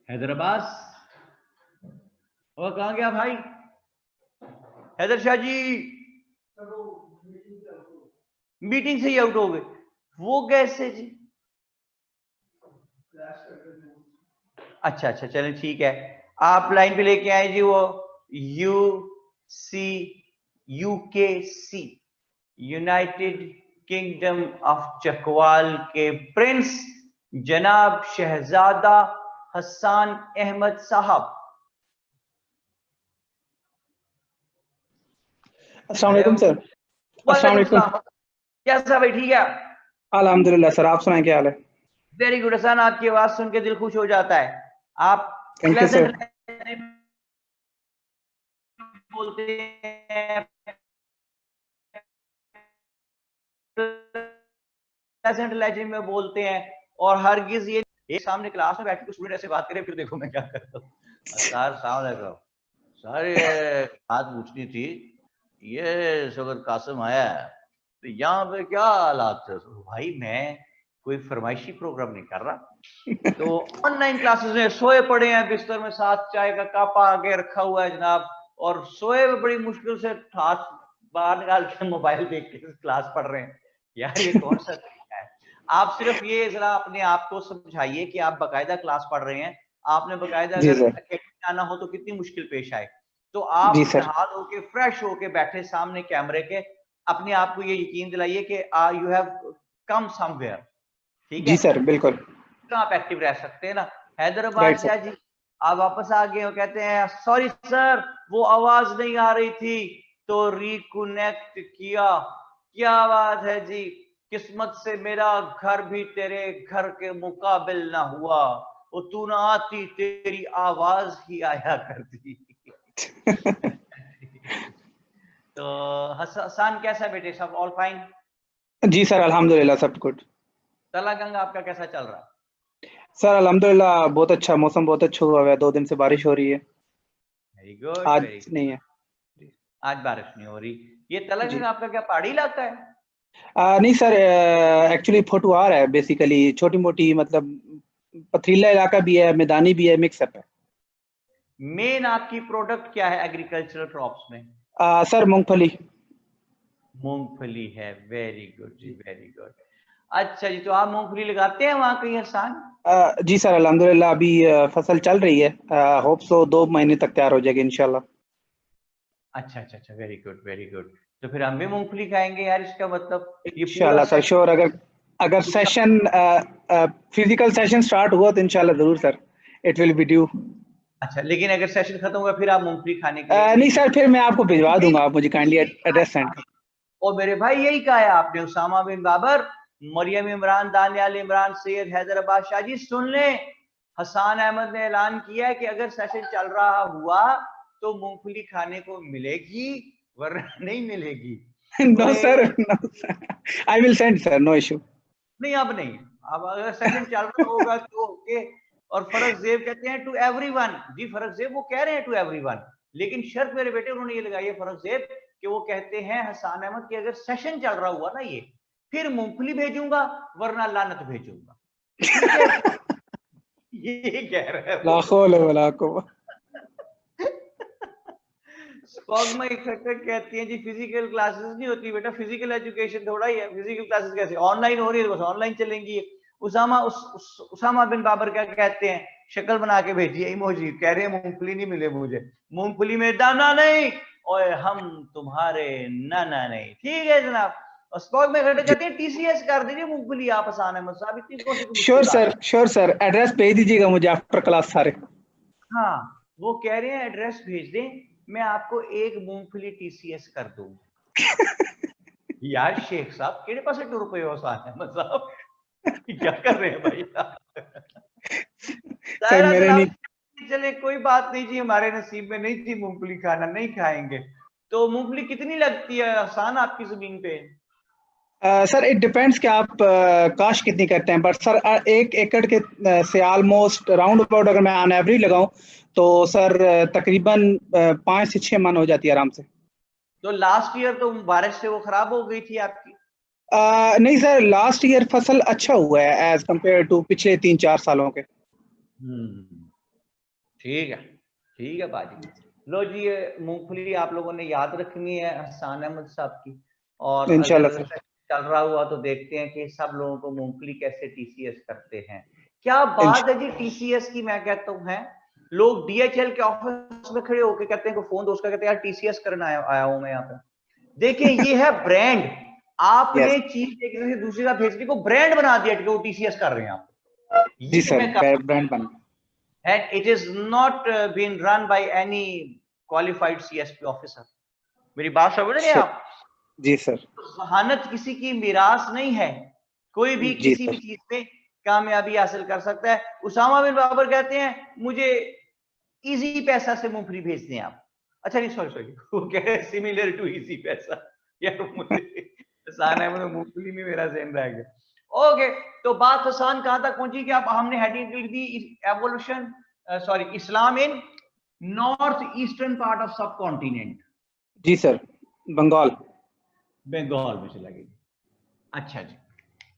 हैदर अब्बास, और कहां गया भाई हैदर शाह जी? मीटिंग से ही आउट हो गए, वो कैसे जी? अच्छा अच्छा चलें ठीक है, आप लाइन पे लेके आए जी वो यूकेसी, यूनाइटेड किंगडम ऑफ चकवाल के प्रिंस जनाब शहजादा हसन अहमद साहब। अस्सलाम वालेकुम सर। अस्सलाम वालेकुम। कैसा भाई? ठीक है अल्हम्दुलिल्लाह सर, आप सुनाएं क्या हाल है? वेरी गुड हसन, आपकी आवाज सुन के दिल खुश हो जाता है। आप थैंक यू सर। बोलते हैं प्रेजेंट लैंग्वेज में बोलते हैं, और हरगिज ये एक सामने क्लास में बैठ के स्टूडेंट ऐसे बात करे, फिर देखो मैं क्या करता हूँ। सर ये बात पूछनी थी, ये शगर कासिम आया है तो यहाँ पे क्या हालात थे? भाई मैं कोई फरमाइशी प्रोग्राम नहीं कर रहा। तो ऑनलाइन क्लासेस में सोए पड़े हैं बिस्तर में, साथ चाय का कप आगे रखा हुआ है जनाब, और सोए हुए बड़ी मुश्किल से हाथ बाहर निकाल के मोबाइल देख के क्लास पढ़ रहे हैं। यार ये कौन सा तरीका है? आप सिर्फ ये जरा अपने आप को समझाइए कि आप बाकायदा क्लास पढ़ रहे हैं, आपने बाकायदा जी अगर सर। अकेडमी आना हो तो कितनी मुश्किल पेश आए। तो जी आप सर। नहा धो के फ्रेश होके बैठे सामने कैमरे के, अपने आप को ये यकीन दिलाइए कि यू हैव कम समवेयर। ठीक जी है, सर, बिल्कुल तो आप एक्टिव रह सकते हैं ना। Hyderabad right Shah sir. जी आप वापस आ गए हो, कहते हैं सॉरी सर वो आवाज नहीं आ रही थी तो रिकनेक्ट किया। क्या बात है जी, किस्मत से मेरा घर भी तेरे घर के मुकाबिल ना हुआ, वो तू ना आती तेरी आवाज ही आया करती। तो हसन कैसा है बेटे, सब ऑल फाइन? जी सर, अल्हम्दुलिल्लाह सब गुड। तलागंग आपका कैसा चल रहा? सर अल्हम्दुलिल्लाह बहुत अच्छा, मौसम बहुत अच्छा हुआ है, 2 दिन से बारिश हो रही है, वेरी गुड, आज वेरी। नहीं है। आज बारिश नहीं हो रही। ये जी तलागंग आपका क्या पहाड़ी इलाका है? नहीं सर, एक्चुअली फोटुआर है बेसिकली, छोटी मोटी मतलब पथरीला इलाका भी है, मैदानी भी है, मिक्सअप है। मेन आपकी प्रोडक्ट क्या है एग्रीकल्चरल क्रॉप्स में? सर मूंगफली। मूंगफली है, वेरी गुड जी, वेरी गुड। अच्छा जी, तो आप मूंगफली लगाते हैं वहां कहीं हसान? जी सर अल्हम्दुलिल्लाह अभी फसल चल रही है, होप सो 2 महीने तक तैयार हो जाएगी इंशाल्लाह। अच्छा अच्छा अच्छा, वेरी गुड वेरी गुड। तो फिर हम भी मूंगफली खाएंगे यार, इसका मतलब ये पूरा इंशाल्लाह सर श्योर, अगर सेशन फिजिकल सेशन स्टार्ट हुआ तो इंशाल्लाह जरूर sir, it will be due. अच्छा, लेकिन अगर सेशन खत्म हुआ फिर आप मूंगफली खाने के लिए नहीं नहीं? सर, फिर मैं आपको भिजवा दूंगा, आप मुझे काइंडली एड्रेस सेंड कर। और मेरे भाई यही कहा है आपने, उसामा बिन बाबर, मरियम इमरान, दानियाल इमरान, सैयद हैदराबाद शाह जी सुन लें, हसान अहमद ने ऐलान किया है कि अगर सेशन चल रहा हुआ तो मूंगफली खाने को मिलेगी वरना नहीं मिलेगी। नो ओए, sir, no sir, I will send sir, no issue. नहीं अब नहीं, अब अगर सेशन चल रहा होगा तो ओके। और फरज जेब कहते हैं टू एवरीवन, जी फरज जेब वो कह रहे हैं टू एवरीवन, लेकिन शर्त मेरे बेटे उन्होंने ये लगाई है फरज जेब कि वो कहते हैं हसान अहमद कि अगर सेशन चल रहा हुआ ना ये, फिर मूंगफली भेजूंगा वरना लानत भेजूंगा। ठीक है, ये कह रहा है वो। ला खौल वला कुव्वत। स्पॉगमा इफेक्टर कहती हैं जी फिजिकल क्लासेस नहीं होती बेटा, फिजिकल एजुकेशन थोड़ा ही है, फिजिकल क्लासेस कैसे ऑनलाइन हो रही है, बस ऑनलाइन चलेंगी। उसामा बिन बाबर क्या कहते हैं, शक्ल बना के भेजिए इमोजी, कह रहे हैं मूंगफली नहीं मिले मुझे, मूंगफली में दाना नहीं और हम तुम्हारे नाना नहीं। ठीक है जनाब। और स्पॉग में कहते हैं टीसीएस कर दीजिए मूंगफली आप हसान अहमद साहब, इतनी कौन सी मुश्किल बात है? श्योर सर, एड्रेस भेज दीजिएगा मुझे आफ्टर क्लास सारे। हाँ, वो कह रहे हैं एड्रेस भेज दें, मैं आपको एक मूंगफली टीसीएस कर दूंगा। यार शेख साहब केड़े पासे टुर पे हो अहमद साहब, क्या कर रहे हैं भाई सर मेरे नहीं। चले कोई बात नहीं जी, हमारे नसीब में नहीं थी मूंगफली खाना, नहीं खाएंगे। तो मूंगफली कितनी लगती है आसान आपकी जमीन पे? सर इट डिपेंड्स कि आप काश कितनी करते हैं, बट सर 1 एकड़ के से ऑलमोस्ट राउंड अबाउट अगर मैं ऑन एवरेज लगाऊं तो सर तकरीबन 5 से 6 मन हो जाती है आराम से। तो लास्ट ईयर तो बारिश से वो खराब हो गई थी आपकी? नहीं सर, लास्ट ईयर फसल अच्छा हुआ है एज कंपेयर टू पिछले 3-4 सालों के। ठीक है बाजी। लो जी, ये मूंगफली आप लोगों ने याद रखनी है हसान अहमद साहब की, और इंशाल्लाह अगर सर। चल रहा हुआ तो देखते हैं कि सब लोगों को मूंगफली कैसे टीसीएस करते हैं। क्या बात है जी टीसीएस की, मैं कहता हूँ है लोग डीएचएल के ऑफिस में खड़े होकर कहते हैं, फोन दोस्त का कहते हैं यार टीसीएस करना आया हूं मैं यहाँ पे। देखिए ये है ब्रांड, आपने चीज एक जगह से दूसरी जगह भेजने को ब्रांड बना दिया कि वो टीसीएस कर रहे हैं आप। जी सर, ब्रांड बन। And it is not being run by any qualified CSP officer. मेरी बात समझ रहे हैं आप? जी सर। जहानत किसी की मिरास नहीं है, कोई भी किसी भी चीज में कामयाबी हासिल कर सकता है। उसामा बिन बाबर कहते हैं मुझे इजी पैसा से मूंगफली भेज दें आप। अच्छा नहीं सॉरी, वो कह रहे हैं सिमिलर टू इजी पैसा। यार मुझे आसान है, मतलब मूंगफली में मेरा ज़हन रह गया। ओके, तो बात हसान कहां तक पहुंची कि आप हमने हेडिंग लिख दी evolution sorry Islam in north eastern part of subcontinent. जी सर, बंगाल में चला गई। अच्छा जी,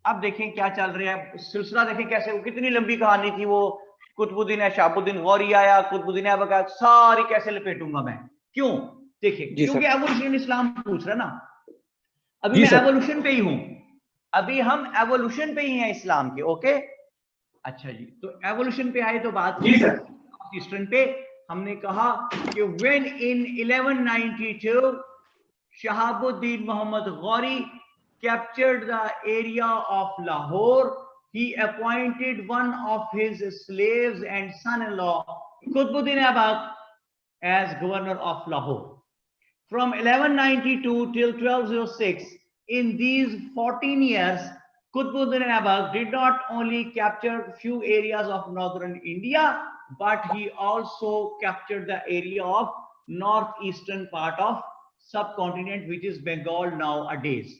अब देखें क्या चल रहा है सिलसिला, देखें कैसे वो कितनी लंबी कहानी थी। वो कुतुबुद्दीन है, शहाबुद्दीन गौरी आया, कुतुबुद्दीन ऐबक आया, सारी कैसे लपेटूंगा मैं। क्यों? देखिए जी क्योंकि सर। एवोल्यूशन इस्लाम पूछ रहा है ना। अभी जी मैं सर। एवोल्यूशन पे ही हूं, अभी हम एवोल्यूशन पे ही हैं इस्लाम के। ओके अच्छा जी, तो एवोल्यूशन पे आए तो बात ईस्टर्न पे। हमने कहा कि when in 1192 Shahabuddin Muhammad Ghori captured the area of Lahore, he appointed one of his slaves and son-in-law, Qutbuddin Aibak, as governor of Lahore. From 1192 till 1206, in these 14 years, Qutbuddin Aibak did not only capture few areas of northern India, but he also captured the area of northeastern part of subcontinent, which is Bengal nowadays.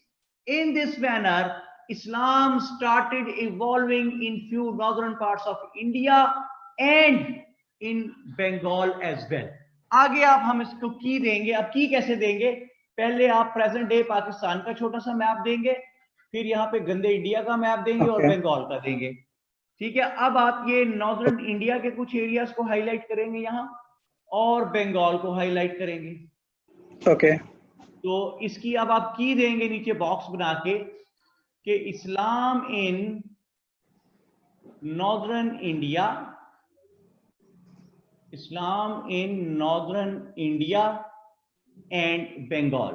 In this manner, Islam started evolving in few northern parts of India and in Bengal as well. आगे आप हम इसको की देंगे। अब की कैसे देंगे? पहले आप प्रेजेंट डे पाकिस्तान का छोटा सा मैप देंगे, फिर यहाँ पे गंदे इंडिया का मैप देंगे और बंगाल का देंगे। ठीक है, अब आप ये नॉर्दर्न इंडिया के कुछ एरियाज को हाईलाइट करेंगे यहाँ और बंगाल को हाईलाइट करेंगे। ओके तो इसकी अब आप की देंगे नीचे बॉक्स बना के कि Islam in northern India, Islam in northern India and Bengal.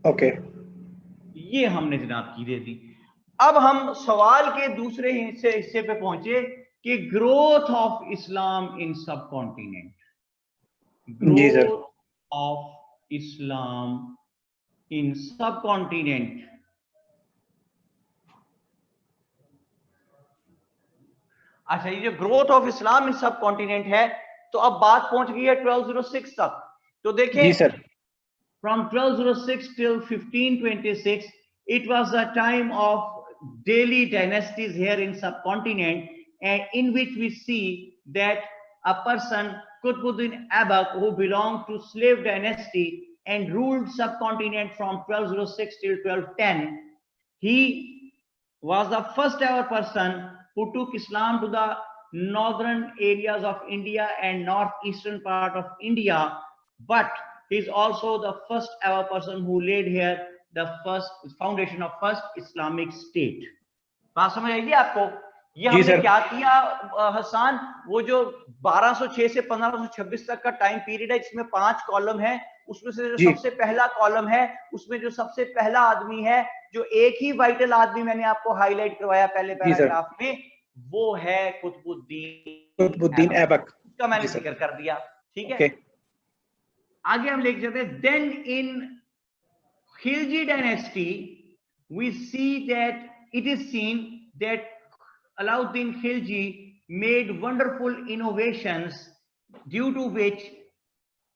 Okay ये हमने जनाब की दे दी। अब हम सवाल के दूसरे हिस्से पे पहुंचे कि ग्रोथ ऑफ इस्लाम इन सब continent, growth of Islam in सब कॉन्टिनेंट। अच्छा, ये जो ग्रोथ ऑफ इस्लाम इन सब कॉन्टिनेंट है, तो अब बात पहुंच गई है 1206 तक। तो देखें जी sir. From 1206 till 1526, it was a time of Delhi dynasties here in subcontinent, and in which we see that a person, Qutbuddin Aibak, who belonged to slave dynasty and ruled subcontinent from 1206 till 1210, he was the first ever person who took Islam to the northern areas of India and northeastern part of India, but he is also the first ever person who laid here the first foundation of first Islamic state. बात समझ आएगी आपको? ये हमने क्या किया हसन, वो जो 1206 से 1526 तक का टाइम पीरियड है, जिसमें 5 कॉलम है, उसमें से जो सबसे पहला कॉलम है, उसमें जो सबसे पहला आदमी है, जो एक ही वाइटल आदमी मैंने आपको हाईलाइट करवाया पहले पैराग्राफ में, वो है कुतुबुद्दीन ऐबक। उसका मैंने जिक्र कर दिया। ठीक है, आगे हम लेके चलते हैं। Then in Khilji dynasty we see that it is seen that Alauddin Khilji made wonderful innovations, due to which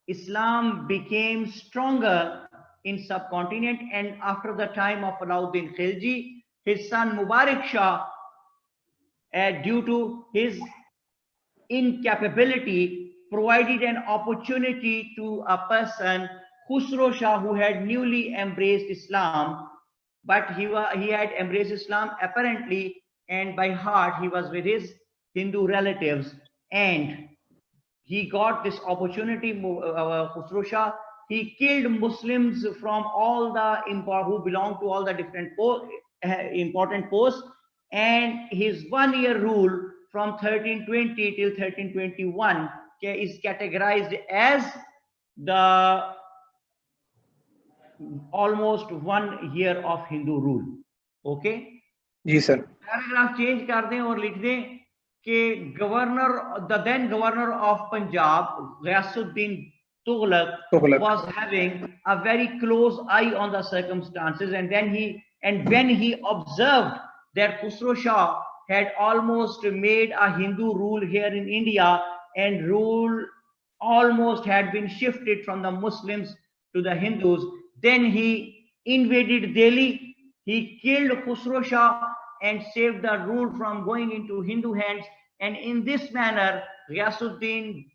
Islam became stronger in subcontinent. And after the time of Alauddin Khilji, his son Mubarak Shah, due to his incapability, provided an opportunity to a person, Khusro Shah, who had newly embraced Islam, but he had embraced Islam apparently, and by heart he was with his Hindu relatives, and he got this opportunity. Khusro Shah, he killed Muslims from all the who belonged to all the different important posts, and his 1-year rule from 1320 till 1321 is categorized as the almost 1 year of Hindu rule. Okay, जी sir. Paragraph change कर दें और लिख दें कि governor, the then governor of Punjab Ghiyasuddin Tughlaq was having a very close eye on the circumstances, and when he observed that Khusro Shah had almost made a Hindu rule here in India, and rule almost had been shifted from the Muslims to the Hindus, then he invaded Delhi. He killed Khusro Shah and saved the rule from going into Hindu hands, and in this manner Ghiyasuddin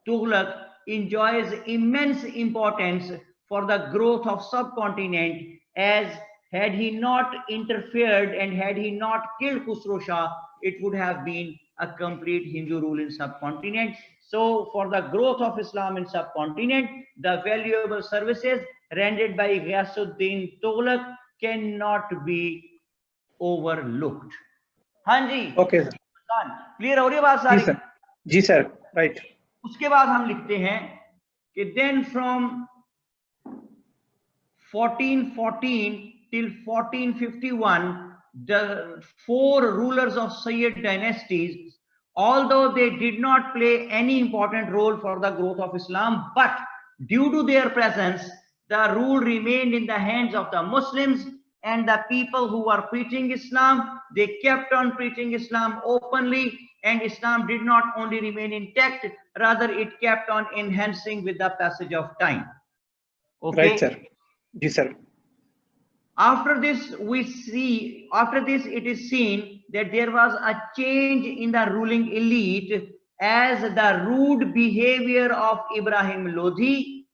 Tughlaq enjoys immense importance for the growth of subcontinent, as had he not interfered and had he not killed Khusro Shah, it would have been a complete Hindu rule in subcontinent. So for the growth of Islam in subcontinent, the valuable services rendered by Ghiyasuddin Tughlaq cannot be overlooked. हाँ जी, okay sir, clear हो रही है बात जी सारी? Sir, जी sir, right. उसके बाद हम लिखते हैं कि then from 1414 till 1451, the 4 rulers of Sayyid dynasties, although they did not play any important role for the growth of Islam, but due to their presence, the rule remained in the hands of the Muslims and the people who were preaching Islam. They kept on preaching Islam openly, and Islam did not only remain intact, rather it kept on enhancing with the passage of time. Okay. Right sir, जी sir. After this, it is seen that there was a change in the ruling elite as the rude behavior of Ibrahim Lodhi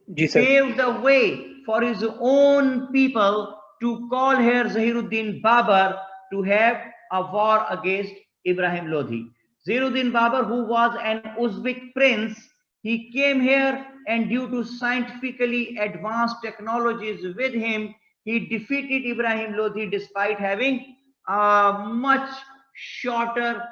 जी sir, paved the way for his own people to call here Zahiruddin Babar to have a war against Ibrahim Lodhi. Zahiruddin Babar, who was an Uzbek prince, he came here, and due to scientifically advanced technologies with him, he defeated Ibrahim Lodhi despite having a much shorter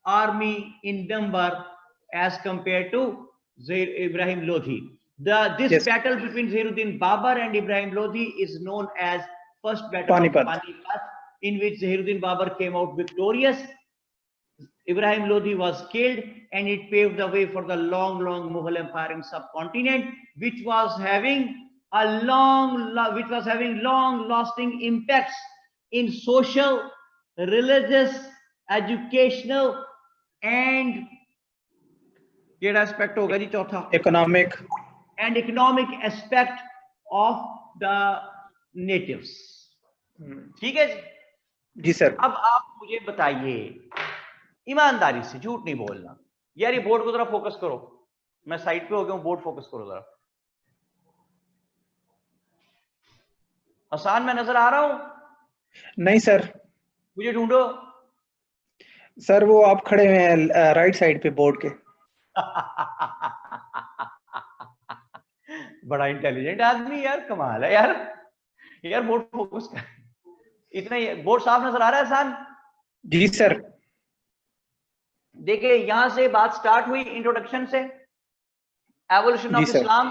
army in number as compared to Ibrahim Lodhi. This battle between Zahiruddin Babar and Ibrahim Lodhi is known as First Battle of Panipat, in which Zahiruddin Babar came out victorious. Ibrahim Lodhi was killed, and it paved the way for the long Mughal Empire in subcontinent, which was having long-lasting impacts in social, religious, educational, and aspect होगा जी चौथा, economic aspect of the natives. ठीक है जी sir. अब आप मुझे बताइए ईमानदारी से, झूठ नहीं बोलना यार, ये बोर्ड को जरा फोकस करो, मैं साइड पे हो गया हूं, बोर्ड फोकस करो जरा। हसन मैं नजर आ रहा हूं? नहीं सर, मुझे ढूंढो। सर वो आप खड़े हुए हैं राइट साइड पे बोर्ड के। बड़ा इंटेलिजेंट आदमी यार, कमाल है यार बोर्ड फोकस कर, इतना बोर्ड साफ नजर आ रहा है हसन? जी सर। देखिए यहां से बात स्टार्ट हुई इंट्रोडक्शन से, evolution of Islam,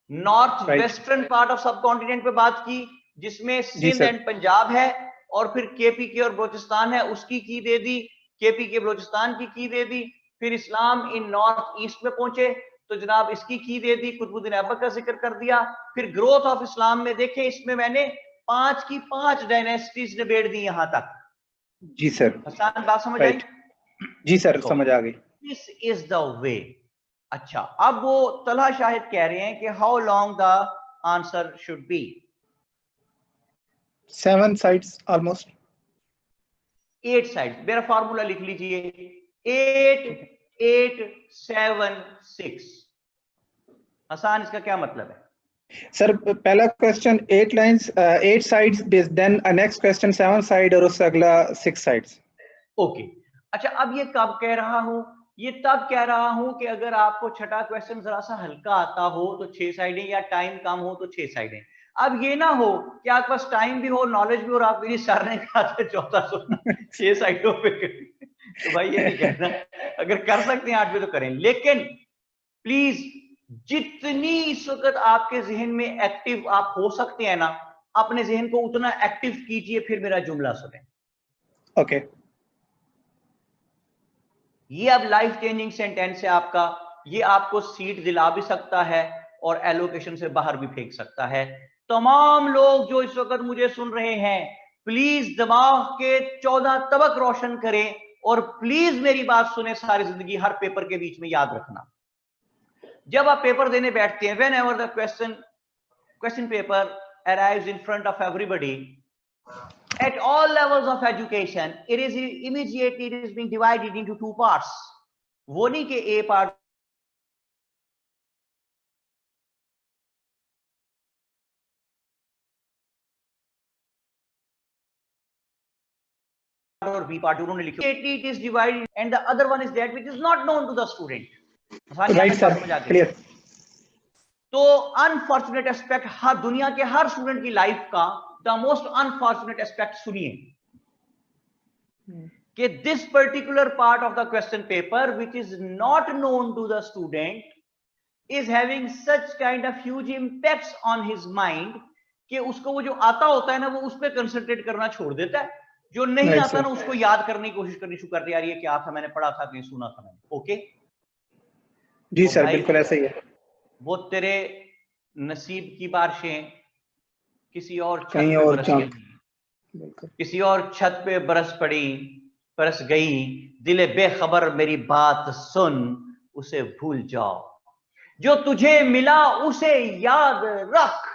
north western part of सब कॉन्टिनेंट पे बात की, जिसमें सिंध एंड पंजाब है, और फिर केपीके और बलोचिस्तान है, उसकी की दे दी, केपीके बलोचिस्तान की दे दी। फिर इस्लाम इन नॉर्थ ईस्ट में पहुंचे तो जनाब इसकी की दे दी, कुतुबुद्दीन ऐबक का जिक्र कर दिया। फिर ग्रोथ ऑफ इस्लाम में देखे, इसमें मैंने 5 की 5 डायनेस्टीज निबेड़ दी यहां तक। जी सर। हसन बात समझ आई? जी सर, समझ आ गई। This is the way. अच्छा, अब वो तलहा शाहिद कह रहे हैं कि how long the answer should be? 7 sides almost. 8 sides. मेरा फार्मूला लिख लीजिए, 8 8 7 6। हसन इसका क्या मतलब है? सर पहला question 8 lines 8 sides, then next question 7 side, और उससे अगला 6 साइड्स। ओके। अच्छा, अब ये कब कह रहा हूं? ये तब कह रहा हूं कि अगर आपको छठा क्वेश्चन जरा सा हल्का आता हो तो 6 साइडें, या टाइम कम हो तो 6 साइडें। अब ये ना हो कि आपके पास टाइम भी हो, नॉलेज भी हो, और आप मेरी सर ने कहा था 6 साइडों पे तो भाई ये नहीं कहना, अगर कर सकते हैं 8 पे तो करें, लेकिन प्लीज जितनी इस वक्त आपके जहन में एक्टिव आप हो सकते हैं ना, अपने जहन को उतना एक्टिव कीजिए। फिर मेरा जुमला सुने। ओके। ये अब लाइफ चेंजिंग सेंटेंस है आपका, ये आपको सीट दिला भी सकता है और एलोकेशन से बाहर भी फेंक सकता है। तमाम लोग जो इस वक्त मुझे सुन रहे हैं, प्लीज दिमाग के 14 तबक रोशन करें, और प्लीज मेरी बात सुने सारी जिंदगी, हर पेपर के बीच में याद रखना। जब आप पेपर देने बैठते हैं, when ever the question paper arrives in front of everybody at all levels of education, it is being divided into 2 parts. वो नहीं कि A part और बी पार्ट उन्होंने लिखी, it is divided and the other one is that which is not known to the student. Right sir, clear. तो unfortunate aspect हर दुनिया के हर स्टूडेंट की लाइफ का द मोस्ट अनफॉर्चुनेट एस्पेक्ट सुनिए कि this particular part of the question paper which is not known to the student is having such kind of huge impacts on his mind कि उसको वो जो आता होता है ना वो उस पर कंसंट्रेट करना छोड़ देता है, जो नहीं आता ना उसको याद करने की कोशिश करनी शुरू करते हैं, यार ये क्या था, मैंने पढ़ा था कहीं सुना था मैंने। ओके जी सर, बिल्कुल ऐसा ही है। वो तेरे नसीब की बारिशें किसी और छत कहीं पे और बरसी, बिल्कुल किसी और छत पे बरस पड़ी, बरस गई, दिले बेखबर मेरी बात सुन, उसे भूल जाओ, जो तुझे मिला उसे याद रख,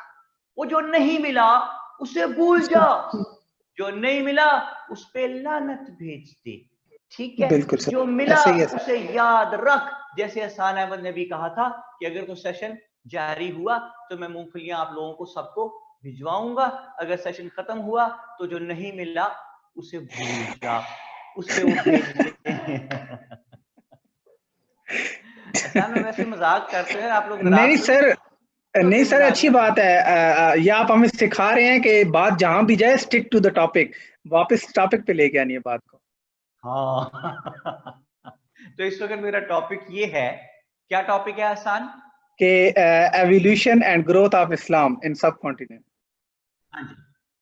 वो जो नहीं मिला उसे भूल जा, जो नहीं मिला उस पे लानत भेज दे, ठीक है? बिल्कुल सर, जो मिला ऐसे ही है सर। उसे याद रख। जैसे हसन अहमद ने भी कहा था कि अगर कोई सेशन जारी हुआ तो मैं मूंगफलियां आप लोगों को सबको भिजवाऊंगा, अगर सेशन खत्म हुआ तो जो नहीं मिला उसे भूल जा, उसे वो भेज दे। अच्छा, मैं वैसे मजाक करते हैं आप लोग। नहीं सर, नहीं सर, अच्छी बात है। ये आप हमें सिखा रहे हैं कि बात जहां भी जाए स्टिक टू द टॉपिक, वापस टॉपिक पे लेके आनी है बात को। हाँ। तो इस वक्त मेरा टॉपिक ये है, क्या टॉपिक है हसन? कि evolution and growth of Islam in subcontinent. हाँ जी,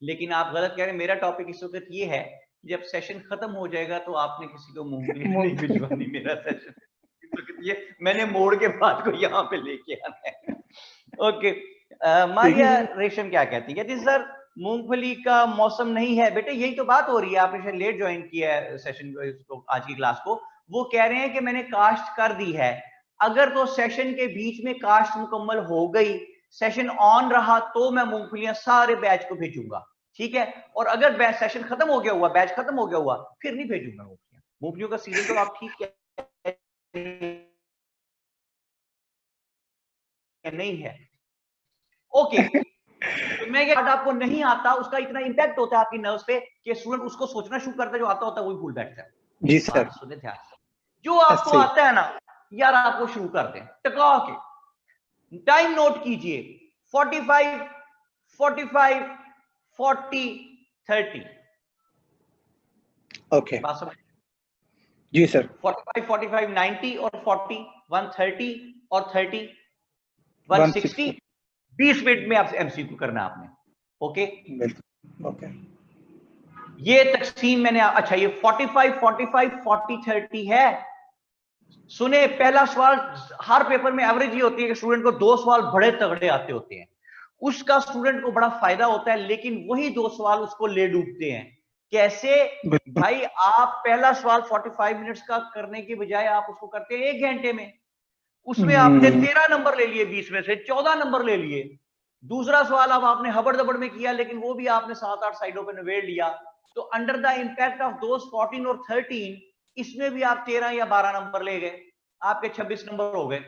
लेकिन आप गलत कह रहे हैं। मेरा टॉपिक इस वक्त ये है, जब सेशन खत्म हो जाएगा तो आपने किसी को मूंगफली नहीं भिजवानी। मेरा सेशन ये मैंने मोड़ के बात को यहाँ पे लेके आना है। ओके, मारिया रेशम क्या कहती है? कहती सर मूंगफली का मौसम नहीं है। बेटे यही तो बात हो रही है, आपने शायद लेट ज्वाइन किया है सेशन को, आज की क्लास को। वो कह रहे हैं कि मैंने कास्ट कर दी है, अगर तो सेशन के बीच में कास्ट मुकम्मल हो गई, सेशन ऑन रहा, तो मैं मूंगफलियां सारे बैच को भेजूंगा, ठीक है? और अगर बैच सेशन खत्म हो गया हुआ, बैच खत्म हो गया हुआ, फिर नहीं भेजूंगा मूंगफलियां। मूंगफलियों का सीजन तो आप ठीक नहीं है। ओके, तो मैं क्या, आपको नहीं आता उसका इतना इंपैक्ट होता है आपकी नर्व्स पे कि स्टूडेंट उसको सोचना शुरू करता है, जो आता होता है वही भूल बैठता है। जी सर, सुने ध्यान से, जो आपको आता है ना यार, आपको शुरू कर दें टका के। टाइम नोट कीजिए, 45 45 40 30। ओके बात समझ? जी सर। 45 45 90 और 40 130 और 30 160। 20 मिनट में आप एमसीक्यू करना है आपने। ओके ओके, ये तकसीम मैंने, अच्छा ये 45 45 40 30 है। सुने, पहला सवाल हर पेपर में एवरेज ये होती है कि स्टूडेंट को 2 सवाल बड़े तगड़े आते होते हैं, उसका स्टूडेंट को बड़ा फायदा होता है, लेकिन वही 2 सवाल उसको ले डूबते हैं। कैसे भाई? आप पहला सवाल 45 मिनट्स का करने की बजाय आप उसको करते हैं 1 घंटे में, उसमें आपने 13 नंबर ले लिए, 20 में से 14 नंबर ले लिए। दूसरा सवाल अब आपने हबड़ दबड़ में किया, लेकिन वो भी आपने 7-8 साइडों पे निबेड़ लिया। तो under the impact of those 14 और 13, इसमें भी आप 13 या 12 नंबर ले गए, आपके 26 नंबर हो गए,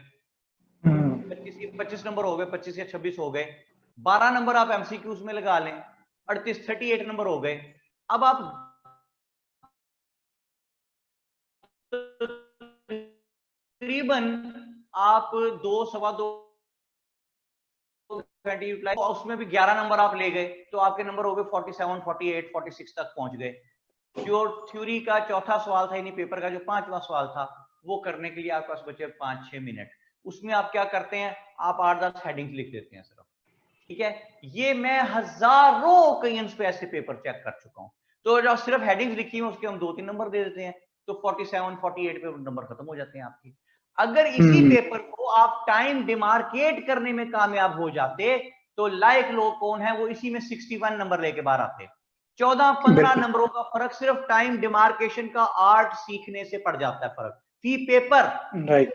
25 नंबर हो गए, 25 या 26 हो गए। 12 नंबर आप एमसीक्यूज में लगा लें, 38 नंबर हो गए। अब आप तकरीबन आप 2 सवा 2 उसमें भी 11 नंबर आप ले गए, तो आपके नंबर हो गए 47 48 46 तक पहुंच गए। जो थ्योरी का चौथा सवाल था, यानी पेपर का जो 5वां सवाल था, वो करने के लिए आपके पास बचे 5-6 मिनट। उसमें आप क्या करते हैं, आप 8-10 हेडिंग्स लिख देते हैं सिर्फ, ठीक है? ये मैं हजारों ओकेजन्स पे ऐसे पेपर चेक कर चुका हूं। तो जो सिर्फ हेडिंग्स लिखी है उसके हम 2-3 नंबर दे देते हैं, तो 47 48 पे नंबर खत्म हो जाते हैं आपके। अगर इसी पेपर को आप टाइम डिमार्केट करने में कामयाब हो जाते, तो लाइक लोग कौन है, वो इसी में 61 नंबर लेके बाहर आते। 14-15 नंबरों का फर्क सिर्फ टाइम डिमार्केशन का आर्ट सीखने से पड़ जाता है, फर्क फी पेपर। राइट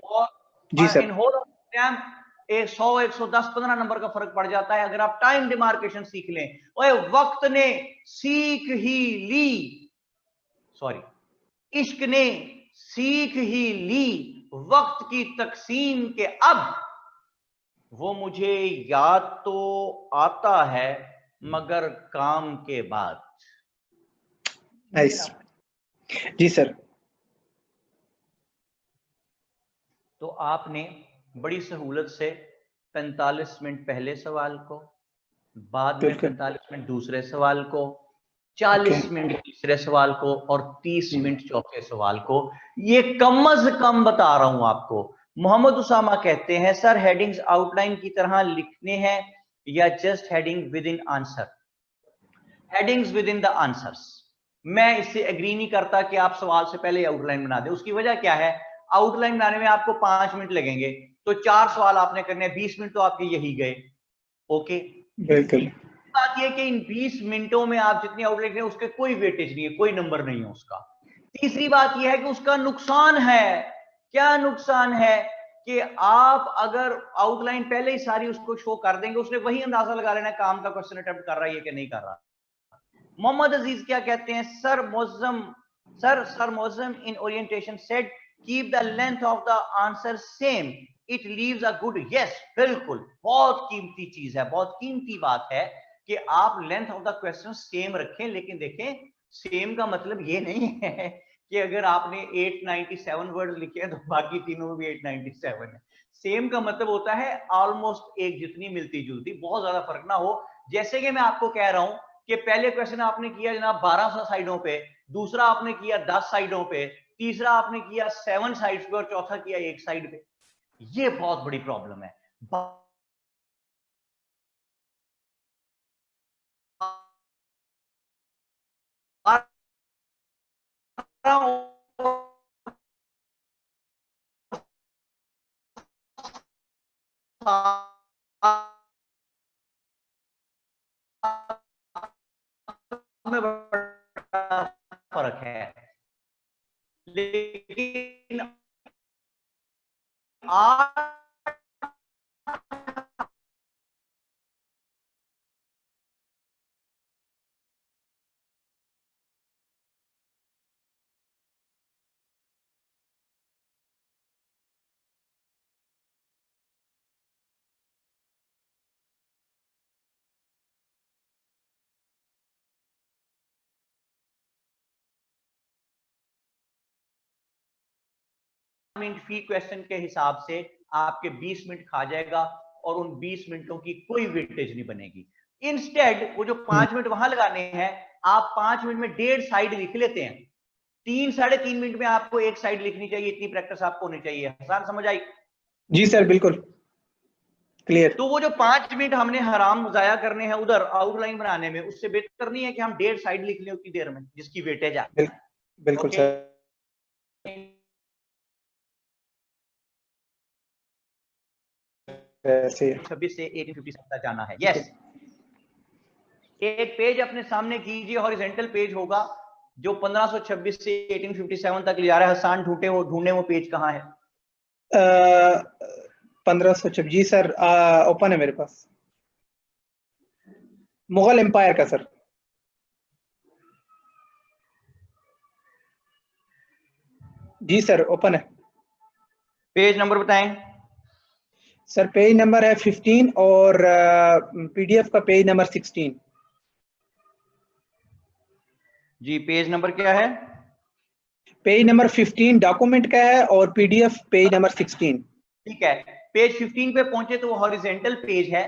जी sir. In whole of exam 100 110 15 number का फर्क पड़ जाता है अगर आप टाइम डिमार्केशन सीख लें। ओए वक्त ने सीख ही ली, सॉरी, इश्क ने सीख ही ली वक्त की तकसीम के, अब वो मुझे याद तो आता है मगर काम के बाद। नाइस, जी सर। तो आपने बड़ी सहूलत से 45 मिनट पहले सवाल को, बाद में 45 मिनट दूसरे सवाल को, 40 मिनट तीसरे सवाल को और 30 मिनट चौथे सवाल को, ये कम अज कम बता रहा हूं आपको। मोहम्मद उसामा कहते हैं सर हेडिंग्स आउटलाइन की तरह लिखने हैं या just heading with in answer? Headings with in the answers. मैं इससे एग्री नहीं करता कि आप सवाल से पहले आउटलाइन बना दें। उसकी वजह क्या है? आउटलाइन बनाने में आपको 5 मिनट लगेंगे, तो 4 सवाल आपने करने, 20 मिनट तो आपके यही गए। ओके, बिल्कुल। बात यह कि इन 20 मिनटों में आप जितनी आउटलाइन करें उसके कोई वेटेज नहीं है, कोई नंबर नहीं है उसका। तीसरी बात यह है कि उसका नुकसान है। क्या नुकसान है? कि आप अगर आउटलाइन पहले ही सारी उसको शो कर देंगे, उसने वही अंदाजा लगा लेना काम का क्वेश्चन अटेम्प्ट कर रहा है कि नहीं कर रहा। मोहम्मद अजीज क्या कहते हैं? Sir Moazzam in orientation said keep the length of the answer same, it leaves a good. Yes, बिल्कुल, बहुत कीमती चीज है, बहुत कीमती बात है कि आप length of the question same रखें। लेकिन देखें, सेम का मतलब ये नहीं है कि अगर आपने 897 वर्ड्स लिखे हैं तो बाकी तीनों में भी 897 है। सेम का मतलब होता है ऑलमोस्ट एक जितनी, मिलती जुलती, बहुत ज्यादा फर्क ना हो। जैसे कि मैं आपको कह रहा हूं कि पहले क्वेश्चन आपने किया जनाब 1200 साइडों पे, दूसरा आपने किया 10 साइडों पे, तीसरा आपने किया 7 साइड्स पे और चौथा किया 1 साइड पे। ये बहुत बड़ी प्रॉब्लम है। में बड़ा फर्क है, लेकिन आज मिनट फी क्वेश्चन के हिसाब से आपके 20 मिनट खा जाएगा और उन 20 मिनटों की कोई वेटेज नहीं बनेगी। इंस्टेड वो जो 5 मिनट वहां लगाने हैं, आप 5 मिनट में 1.5 साइड लिख लेते हैं। 3-3.5 मिनट में आपको 1 साइड लिखनी चाहिए, इतनी प्रैक्टिस आपको होनी चाहिए। हसन, समझ आई? जी सर, बिल्कुल क्लियर। तो वो जो 5 मिनट हमने हराम जाया करने हैं उधर आउटलाइन बनाने में, उससे बेहतर नहीं है कि हम 1.5 साइड लिख लें उतनी देर में जिसकी वेटेज है। बिल्कुल सर। ऐसे 26 से 1857 तक जाना है। यस, एक पेज अपने सामने कीजिए, हॉरिजॉन्टल पेज होगा जो 1526 से 1857 तक ले जा रहा है। हसान ढूंढे वो पेज कहाँ है? 1526। जी सर, ओपन है मेरे पास, मुगल एम्पायर का सर। जी सर, ओपन है। पेज नंबर बताएं सर। पेज नंबर है 15 और पीडीएफ का पेज नंबर 16। जी, पेज नंबर क्या है? पेज नंबर 15 डॉक्यूमेंट का है और पीडीएफ पेज नंबर 16। ठीक है, पेज 15 पे पहुंचे तो वो हॉरिजॉन्टल पेज है,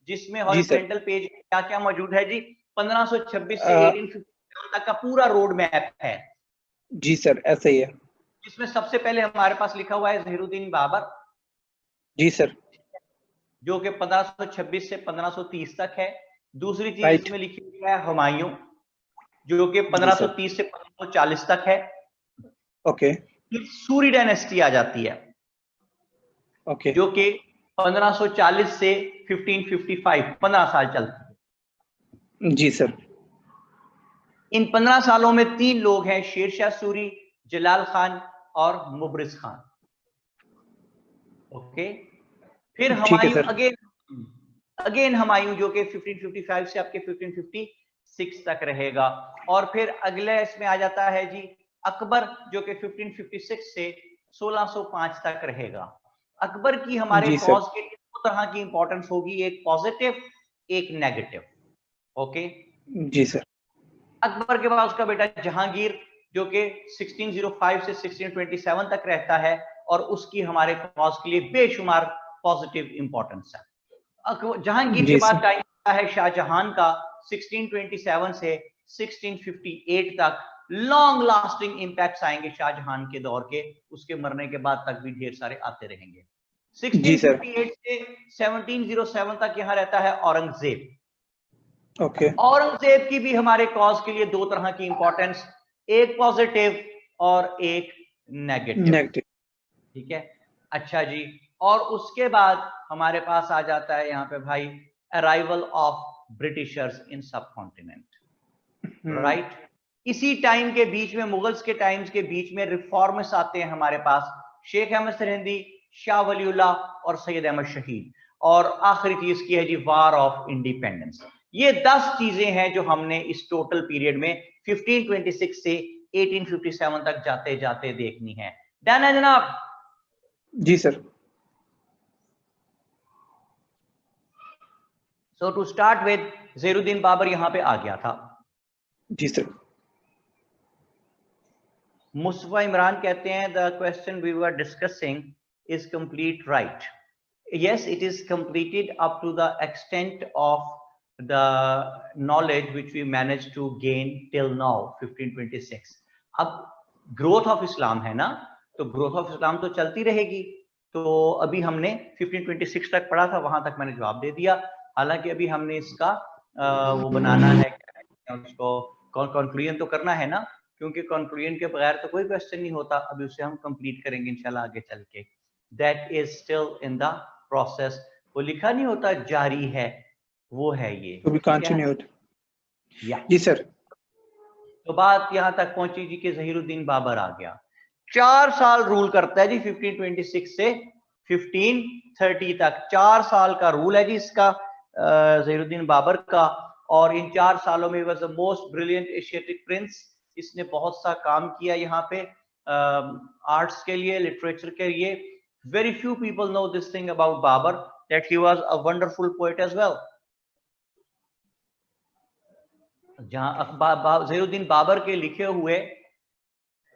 जिसमें हॉरिजॉन्टल पेज क्या क्या मौजूद है जी? 1526 से 1857 तक का पूरा रोड मैप है। जी सर, ऐसे ही है। जिसमें सबसे पहले हमारे पास लिखा हुआ है ज़हीरुद्दीन बाबर। जी सर। जो कि 1526 से 1530 तक है। दूसरी चीज राइट। इसमें लिखी हुई है हुमायूं, जो कि जी 1530 से 1540 तक है। ओके। फिर सूरी डायनेस्टी आ जाती है, ओके। जो कि 1540 से 1555, 15 साल चलती है। जी सर। इन 15 सालों में 3 लोग हैं, शेरशाह सूरी, जलाल खान और मुबरिज खान। ओके, फिर ठीक है हुमायूं सर। अगेन हुमायूं, जो कि 1555 से आपके 1556 तक रहेगा। और फिर अगले इसमें आ जाता है जी अकबर, जो कि 1556 से 1605 तक रहेगा। अकबर की हमारे जी सर। कॉज के लिए 2 तरह की इंपॉर्टेंस होगी, एक पॉजिटिव, एक नेगेटिव। ओके, जी सर। अकबर के बाद उसका बेटा जहांगीर, जो कि 1605 से 1627 तक रहता है और उसकी हमारे कॉज के लिए बेशुमार पॉजिटिव इंपॉर्टेंस है। जहांगीर के बाद टाइम आता है शाहजहां का 1627 से 1658 तक। लॉन्ग लास्टिंग इंपैक्ट्स आएंगे शाहजहां के दौर के, उसके मरने के बाद तक भी ढेर सारे आते रहेंगे। 1658 से 1707 तक यहाँ रहता है औरंगजेब। औरंगजेब की भी हमारे कॉज के लिए दो तरह की इंपॉर्टेंस, एक पॉजिटिव और एक नेगेटिव। ठीक है, अच्छा जी। और उसके बाद हमारे पास आ जाता है यहाँ पे भाई अराइवल ऑफ ब्रिटिशर्स इन सब कॉन्टिनेंट, राइट। इसी टाइम के बीच में, मुगल्स के टाइम्स के बीच में रिफॉर्म्स आते हैं हमारे पास, शेख अहमद सरहिंदी, शाह वलीउल्लाह और सैयद अहमद शहीद। और आखिरी चीज की है जी वार ऑफ इंडिपेंडेंस। ये 10 चीजें हैं जो हमने इस टोटल पीरियड में 1526 से 1857 तक जाते जाते देखनी है। डन है जनाब? जी sir. So to start with, Zahiruddin Babar यहां पे आ गया था। जी सर। मुस्तफा इमरान कहते हैं the question we were discussing is complete right. yes, it is completed up to the extent of the knowledge which we managed to gain till now 1526। अब growth of इस्लाम है ना, तो ग्रोथ ऑफ इस्लाम तो चलती रहेगी। तो अभी हमने 1526 तक पढ़ा था, वहां तक मैंने जवाब दे दिया। हालांकि अभी हमने इसका वो बनाना है, उसको कंक्लूजन तो करना है ना, क्योंकि कंक्लूजन के बगैर तो कोई क्वेश्चन नहीं होता। अभी उसे हम कंप्लीट करेंगे इंशाल्लाह आगे चल के। That is still in the process. वो लिखा नहीं होता जारी है, वो है ये तो भी कंटिन्यूड। जी सर। तो बात यहां तक पहुंची जी कि ज़हीरुद्दीन बाबर आ गया। 4 साल रूल करता है जी 1526 से 1530 तक। 4 साल का रूल है जी इसका, ज़हीरुद्दीन बाबर का। और इन 4 सालों में was the most brilliant Asiatic Prince. इसने बहुत सा काम किया यहाँ पे, आर्ट्स के लिए, लिटरेचर के लिए। Very few people know this thing about Babur, that he was a wonderful poet as well। जहां ज़हीरुद्दीन बाबर के लिखे हुए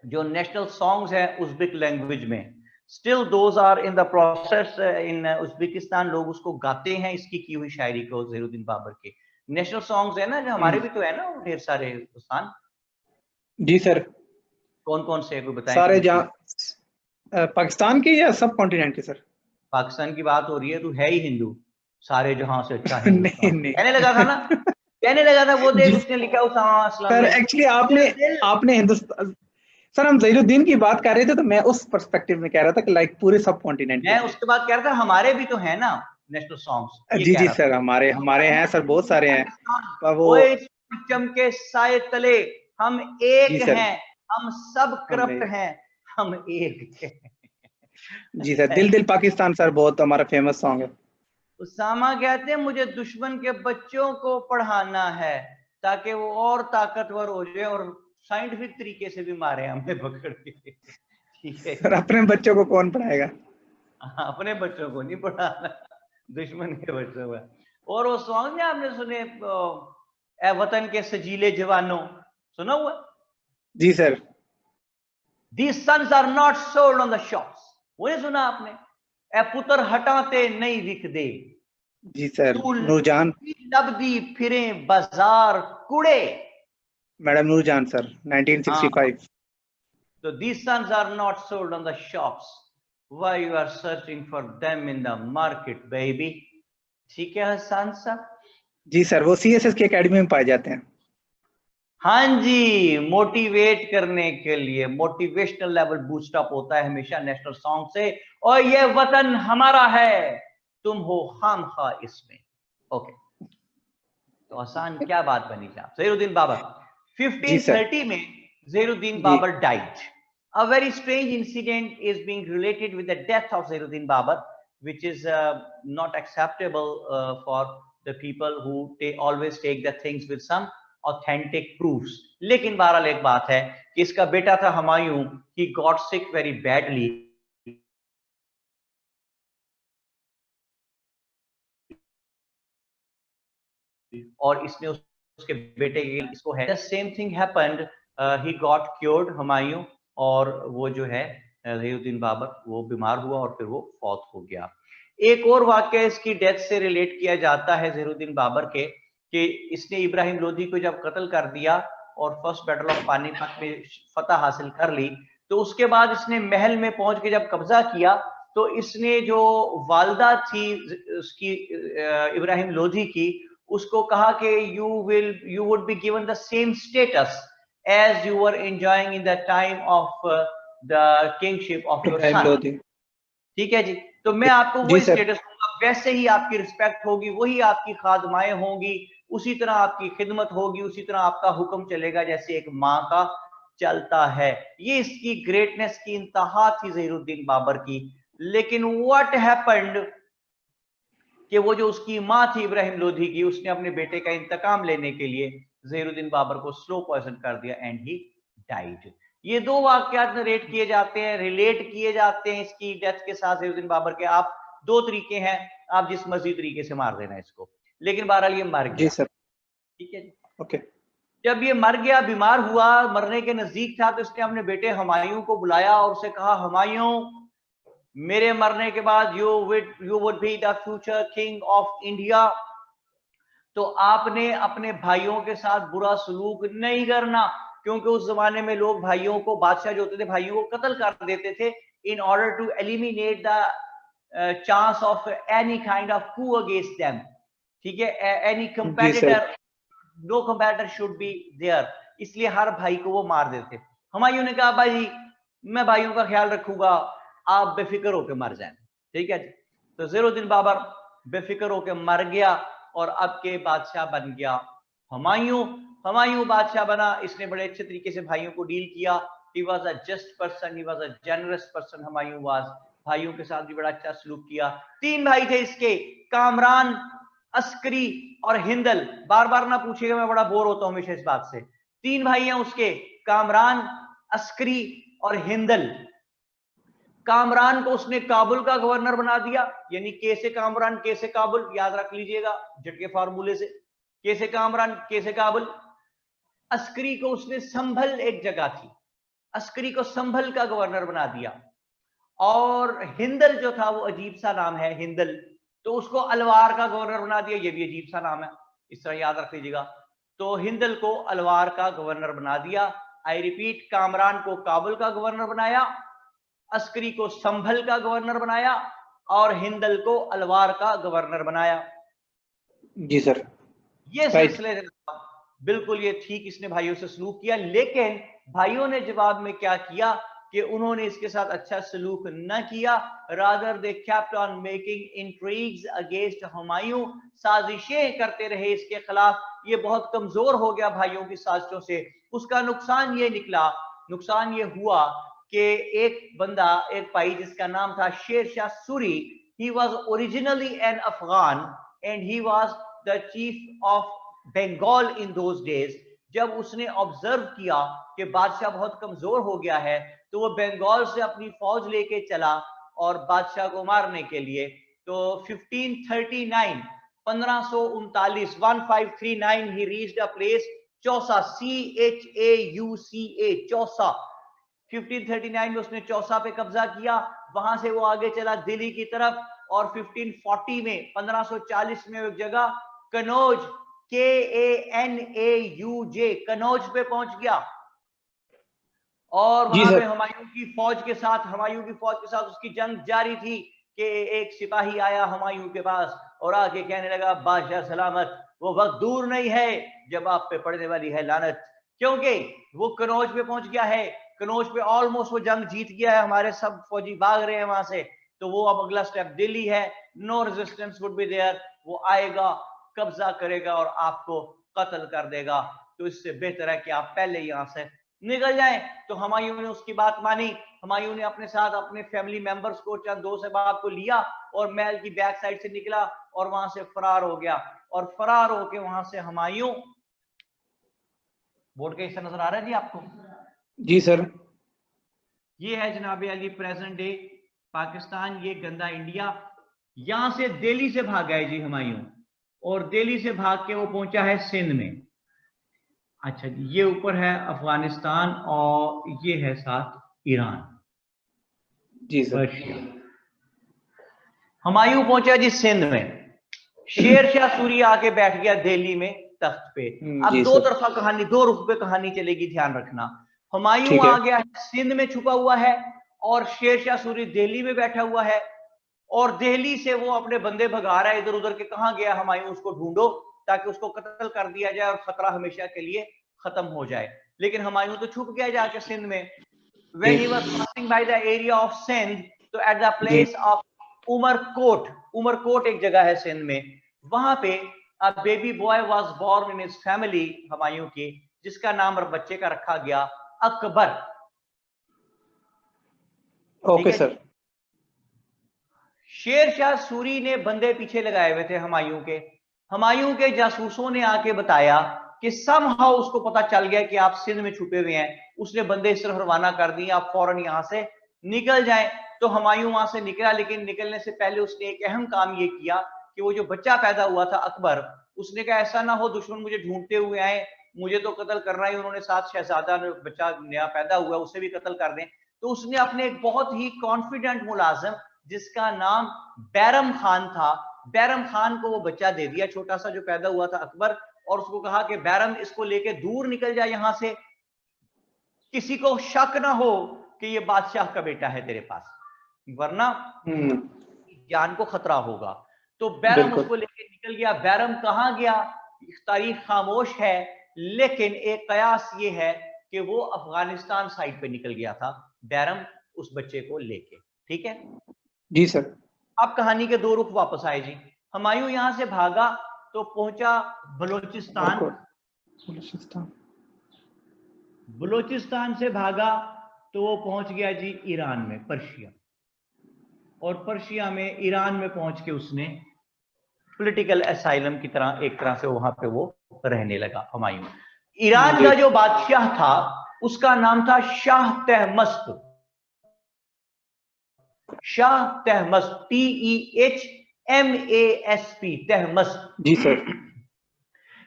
जो नेशनल सॉन्ग्स हैं उज़्बेक लैंग्वेज में, still those are in the process in Uzbekistan. लोग उसको गाते हैं, इसकी की हुई शायरी को। ज़हीरुद्दीन बाबर के नेशनल सॉन्ग्स है ना, जो हमारे भी तो है ना ढेर सारे हिंदुस्तान। जी सर। कौन कौन से कोई बताएं? सारे जहां पाकिस्तान के या सब कॉन्टिनेंट के? सर पाकिस्तान की बात हो रही है, तू है ही हिंदू, सारे जहां से अच्छा नहीं नहीं कहने लगा था ना, कहने लगा था। वो देख उसने लिखा उसामा असलम सर। एक्चुअली आपने हिंदुस्तान, सर हम ज़हीरुद्दीन की बात कर रहे थे तो मैं उस पर्सपेक्टिव में कह रहा था कि लाइक पूरे सब कॉन्टिनेंट। मैं उसके बाद कह रहा था हमारे भी तो है ना नेशनल सॉन्ग्स। जी जी सर, हमारे हैं सर, बहुत सारे हैं। वो चमके साए तले हम एक हैं, हम सब करप्ट हैं, हम एक हैं। जी सर, दिल दिल पाकिस्तान सर बहुत हमारा फेमस सॉन्ग है। उसामा कहते हैं मुझे दुश्मन के बच्चों को पढ़ाना है ताकि वो और ताकतवर हो जाए और साइंटिफिक तरीके से भी मारे हमें पकड़ के। ठीक है सर, अपने बच्चों को कौन पढ़ाएगा? अपने बच्चों को नहीं पढ़ाना, दुश्मन के बच्चों को। और वो सॉन्ग में आपने सुने, ए वतन के सजीले जवानों, सुना हुआ? जी sir. These sons are not sold on the shops, वो नहीं सुना आपने? ए पुत्र हटाते नहीं विकदे। जी सर। नूरजान लबदी फिरे बाजार कूड़े, madam Nur Jahan sir 1965। So these sons are not sold on the shops, why you are searching for them in the market baby। ठीक है हसन साहब? जी सर, वो CSS की एकेडमी में पाए जाते हैं। हाँ जी, मोटिवेट करने के लिए, मोटिवेशनल लेवल बूस्ट अप होता है हमेशा नेशनल सॉन्ग से। और ये वतन हमारा है, तुम हो खामखा इसमें। ओके, तो आसान क्या बात बनी साहब? ज़हीरुद्दीन बाबर 1530 में Zahiruddin Babar died। A very strange incident is being related with the death of Zahiruddin Babar, which is not acceptable for the people who always take the things with some authentic proofs। लेकिन बहरहाल एक बात है कि इसका बेटा था Humayun, he got sick very badly। और इसने उसके बेटे के इसको है। The same thing happened he got cured Humayun, और वो जो है ज़हीरुद्दीन बाबर वो बीमार हुआ और फिर वो फौत हो गया। एक और वाकया इसकी डेथ से रिलेट किया जाता है ज़हीरुद्दीन बाबर के, कि इसने इब्राहिम लोधी को जब कत्ल कर दिया और फर्स्ट बैटल ऑफ पानीपत में फतह हासिल कर ली, तो उसके बाद इसने महल में पहुंच के जब कब्जा किया तो इसने जो वालदा थी उसकी इब्राहिम लोधी की, उसको कहा कि you would be given the same status as you were enjoying in the time of the kingship of your son. ठीक है जी, तो मैं आपको वही स्टेटस दूंगा, वैसे ही आपकी रिस्पेक्ट होगी, वही आपकी खादमाएं होंगी, उसी तरह आपकी खिदमत होगी, उसी तरह आपका हुक्म चलेगा जैसे एक माँ का चलता है। ये इसकी ग्रेटनेस की इंतहा थी ज़हीरुद्दीन बाबर की। लेकिन व्हाट हैपेंड कि वो जो उसकी माँ थी इब्राहिम लोधी की, उसने अपने बेटे का इंतकाम लेने के लिए ज़हीरुद्दीन बाबर को स्लो पॉइजन कर दिया एंड ही डाइड। ये दो वाकयात नरेट किए जाते हैं, रिलेट किए जाते हैं इसकी डेथ के साथ ज़हीरुद्दीन बाबर के। आप दो तरीके हैं, आप जिस मर्जी तरीके से मार देना इसको, लेकिन बहरहाल ये मर गया। ठीक है जी, ओके। जब ये मर गया, बीमार हुआ, मरने के नजदीक था, तो इसने अपने बेटे हुमायूं को बुलाया और उसे कहा, हुमायूं मेरे मरने के बाद you would be the future king of India, तो आपने अपने भाइयों के साथ बुरा सलूक नहीं करना, क्योंकि उस जमाने में लोग भाइयों को, बादशाह जो होते थे भाइयों को कत्ल कर देते थे in order to eliminate the chance of any kind of coup against them. ठीक है, any competitor, no competitor should be there, इसलिए हर भाई को वो मार देते। हुमायूं ने कहा, भाई मैं भाइयों का ख्याल रखूंगा, आप बेफिक्र होकर मर जाएं। ठीक है, तो ज़हीरुद्दीन बाबर बेफिक्र होकर मर गया और अब के बादशाह बन गया हुमायूं। हुमायूं बादशाह बना, इसने बड़े अच्छे तरीके से भाइयों को डील किया। He was a just person, he was a generous person. Humayun was, भाइयों के साथ भी बड़ा अच्छा सलूक किया। तीन भाई थे इसके, कामरान, अस्करी और हिंदल। बार बार ना पूछिएगा, मैं बड़ा बोर होता हूं हमेशा इस बात से। तीन भाई हैं उसके, कामरान, अस्करी और हिंदल। कामरान को उसने काबुल का गवर्नर बना दिया, यानी के से कामरान के से काबुल, याद रख लीजिएगा झटके फार्मूले से, के से कामरान के से काबुल। अस्करी को उसने संभल, एक जगह थी, अस्करी को संभल का गवर्नर बना दिया। और हिंदल जो था, वो अजीब सा नाम है हिंदल, तो उसको अलवार का गवर्नर बना दिया, ये भी अजीब सा नाम है, इस तरह याद रख लीजिएगा। तो हिंदल को अलवार का गवर्नर बना दिया। आई रिपीट, कामरान को काबुल का गवर्नर बनाया, अस्करी को संभल का गवर्नर बनाया और हिंदल को अलवार का गवर्नर बनाया। जी सर, ये सिलसिले बिल्कुल ये ठीक इसने भाइयों से सलूक किया। लेकिन भाइयों ने जवाब में क्या किया कि उन्होंने इसके साथ अच्छा सलूक न किया, rather they kept on making intrigues against Humayun, साजिशें करते रहे इसके खिलाफ। ये बहुत कमजोर हो गया भाइयों की साजिशों से। उसका नुकसान ये निकला, नुकसान ये हुआ कि एक बंदा, एक भाई जिसका नाम था Sher Shah Suri, he was originally an Afghan and he was the chief of Bengal in those days. जब उसने ऑब्जर्व किया कि बादशाह बहुत कमजोर हो गया है, तो वो बंगाल से अपनी फौज लेके चला और बादशाह को मारने के लिए। तो 1539 1539 1539 ही reached a place Chausa, CHAUCA, Chausa. 1539 में उसने चौसा पे कब्जा किया, वहां से वो आगे चला दिल्ली की तरफ, और 1540 में 1540 में एक जगह कनौज, KANAUJ, कनौज पे पहुंच गया। और वहां पे हुमायूं की फौज के साथ उसकी जंग जारी थी कि एक सिपाही आया हुमायूं के पास और आके कहने लगा, बादशाह सलामत, वो वक्त दूर नहीं है जब आप पे पड़ने वाली है लानत, क्योंकि वो कनौज पे पहुंच गया है। कनौज पे ऑलमोस्ट वो जंग जीत गया है, हमारे सब फौजी भाग रहे हैं वहां से, तो वो अब अगला स्टेप दिल्ली है। No resistance would be there, वो आएगा, कब्जा करेगा और आपको कत्ल कर देगा। तो इससे बेहतर है कि आप पहले यहां से निकल जाएं। तो हुमायूं ने उसकी बात मानी। हुमायूं ने अपने साथ अपने फैमिली मेंबर्स को, चंद दोस्त अहबाब को लिया और महल की बैक साइड से निकला और वहां से फरार हो गया। और फरार होके वहां से हुमायूं, बोर्ड के हिस्सा नजर आ रहा है जी आपको? जी सर। ये है जनाब अली प्रेजेंट डे पाकिस्तान, ये गंदा इंडिया। यहां से दिल्ली से भाग गए जी हुमायूं, और दिल्ली से भाग के वो पहुंचा है सिंध में। अच्छा जी, ये ऊपर है अफगानिस्तान और ये है साथ ईरान। जी सर। पर्शिया। हुमायूं पहुंचा जी सिंध में, शेर शाह सूरी आके बैठ गया दिल्ली में तख्त पे। अब जी दो सर। तरफा कहानी, दो रुख पे कहानी चलेगी, ध्यान रखना। हुमायूं ठीक है। आ गया है, सिंध में छुपा हुआ है, और शेर शाह सूरी दिल्ली में बैठा हुआ है, और दिल्ली से वो अपने बंदे भगा रहा है इधर उधर के, कहां गया हुमायूं, उसको ढूंढो ताकि उसको कत्ल कर दिया जाए और खतरा हमेशा के लिए खत्म हो जाए। लेकिन हुमायूं तो छुप गया जाके सिंध में। When he was passing by the area of Sindh, तो at the place of Umarkot, Umarkot एक जगह है सिंध में, वहां पे a baby boy was born in his family, Humayun की, जिसका नाम बच्चे का रखा गया अकबर। Okay sir. शेर शाह सूरी ने बंदे पीछे लगाए हुए थे हुमायूं के जासूसों ने आके बताया कि समहाउ उसको पता चल गया कि आप सिंध में छुपे हुए हैं। उसने बंदे इस तरफ रवाना कर दिए, आप फौरन यहां से निकल जाएं। तो हुमायूं वहां से निकला, लेकिन निकलने से पहले उसने एक अहम काम ये किया कि वो जो बच्चा पैदा हुआ था अकबर, उसने कहा ऐसा ना हो दुश्मन मुझे ढूंढते हुए आए, मुझे तो कत्ल करना ही, उन्होंने साथ शहजादा बच्चा नया पैदा हुआ उसे भी कत्ल कर दें। तो उसने अपने एक बहुत ही कॉन्फिडेंट मुलाजिम जिसका नाम बैरम खान था, बैरम खान को वो बच्चा दे दिया छोटा सा जो पैदा हुआ था अकबर, और उसको कहा कि बैरम इसको लेके दूर निकल जाए यहां से, किसी को शक ना हो कि ये बादशाह का बेटा है तेरे पास, वरना जान को खतरा होगा। तो बैरम उसको लेके निकल गया। बैरम कहां गया तारीख खामोश है, लेकिन एक कयास ये है कि वो अफगानिस्तान साइड पे निकल गया था बैरम उस बच्चे को लेके। ठीक है जी सर। अब कहानी के दो रुख वापस आए जी। हुमायूं यहां से भागा तो पहुंचा बलोचिस्तान, बलोचिस्तान से भागा तो वो पहुंच गया जी ईरान में, पर्शिया, और पर्शिया में ईरान में पहुंच के उसने पॉलिटिकल असाइलम की तरह एक तरह से वहां पे वो रहने लगा हुमायूं। ईरान का जो बादशाह था उसका नाम था शाह तहमस्त, शाह तहमस्त, TEHMASP, तहमस्त। जी सर।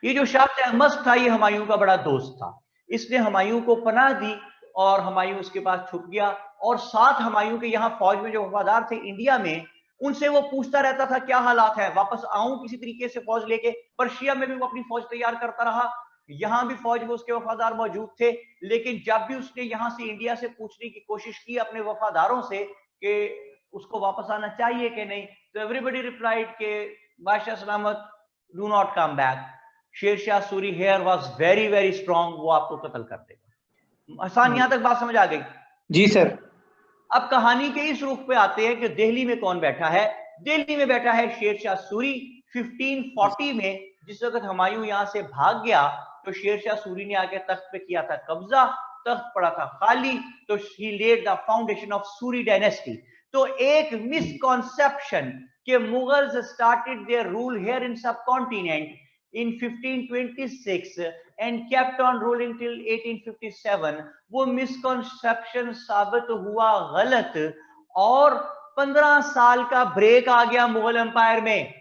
ये जो शाह तहमस्त था ये हुमायूं का बड़ा दोस्त था, इसने हुमायूं को पनाह दी और हुमायूं उसके पास छुप गया। और साथ हुमायूं के यहाँ फौज में जो वफादार थे इंडिया में, उनसे वो पूछता रहता था क्या हालात है, वापस आऊं किसी तरीके से फौज लेके। पर्शिया में भी वो अपनी फौज तैयार करता रहा, यहां भी फौज में उसके वफादार मौजूद थे। लेकिन जब भी उसने यहां से इंडिया से पूछने की कोशिश की अपने वफादारों से कि उसको वापस आना चाहिए कि नहीं, तो एवरीबडी रिप्लाइड के बादशाह सलामत, do not come back, Sher Shah Suri here was very very strong, वो आपको कत्ल कर देगा। आसान, यहां तक बात समझ आ गई? जी सर। अब कहानी के इस रुख पे आते हैं कि दिल्ली में कौन बैठा है। दिल्ली में बैठा है शेर शाह सूरी। 1540 में जिस वक्त हुमायूं यहां से भाग गया तो शेर शाह सूरी ने आके तख्त पे किया था कब्जा, तख्त पड़ा था खाली, तो he laid the foundation of Suri dynasty. तो एक मिसकॉन्सेप्शन कि Mughals started their rule here in subcontinent in 1526 and kept on ruling till 1857, वो मिसकॉन्सेप्शन साबित हुआ गलत, और 15 साल का ब्रेक आ गया मुगल एम्पायर में।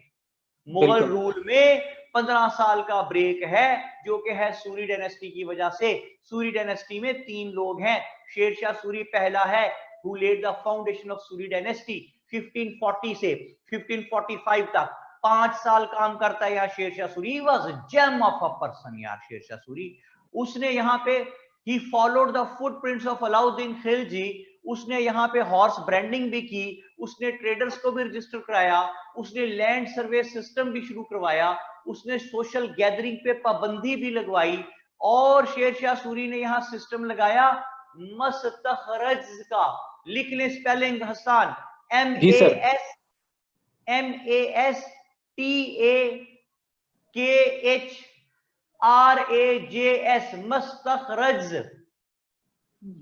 मुगल रूल में 15 साल का ब्रेक है, जो कि है सूरी डायनेस्टी की वजह से। सूरी डायनेस्टी में 3 लोग हैं, शेर शाह सूरी पहला है who laid the foundation of Suri dynasty 1540 से 1545 तक 5 साल काम करता है यहाँ Sher Shah Suri. Was gem of a person यार शेर शाह सूरी। उसने यहाँ पे ही followed the footprints of Alauddin Khilji, उसने यहाँ पे हॉर्स ब्रांडिंग भी की, उसने ट्रेडर्स को भी रजिस्टर कराया, उसने लैंड सर्वे सिस्टम भी शुरू करवाया, उसने सोशल गैदरिंग पे पाबंदी भी लगवाई, और शेर शाह सूरी ने यहाँ सिस्टम लगाया मस्तखरज का। लिख ले स्पेलिंग हसन, MASTAKHRAJS, मस्तखरज।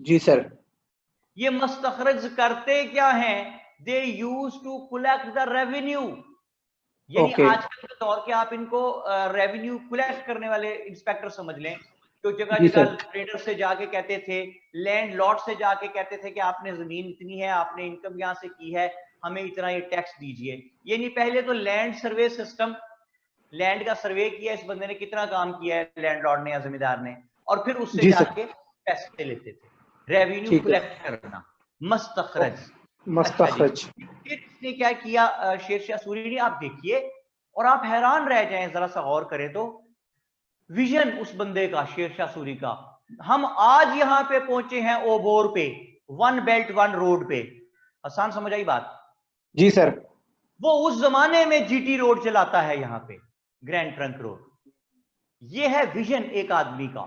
जी सर। ये मस्तखरज करते क्या हैं? They use to collect the revenue, यानी आजकल के दौर के आप इनको रेवेन्यू कलेक्ट करने वाले इंस्पेक्टर समझ लें। तो जगह जगह ट्रेडर से जाके कहते थे, लैंड लॉर्ड से जाके कहते थे कि आपने जमीन इतनी है, आपने इनकम यहां से की है, हमें इतना ये टैक्स दीजिए। यानी पहले तो लैंड सर्वे सिस्टम, लैंड का सर्वे किया इस बंदे ने, कितना काम किया है लैंडलॉर्ड ने या जमींदार ने, और फिर उससे जी सर। जाके पैसे लेते थे, रेवेन्यू ठीक है। कलेक्ट करना, मस्तखरज। मस्तखरज। फिर इसने क्या किया शेरशाह सूरी ने, आप देखिए और आप हैरान रह जाएं, जरा सा गौर करें तो विजन उस बंदे का, शेरशाह सूरी का। हम आज यहां पे पहुंचे हैं ओबोर पे, वन बेल्ट वन रोड पे। आसान समझ आई बात? जी सर। वो उस जमाने में जीटी रोड चलाता है यहाँ पे, ग्रैंड ट्रंक रोड। ये है विजन एक आदमी का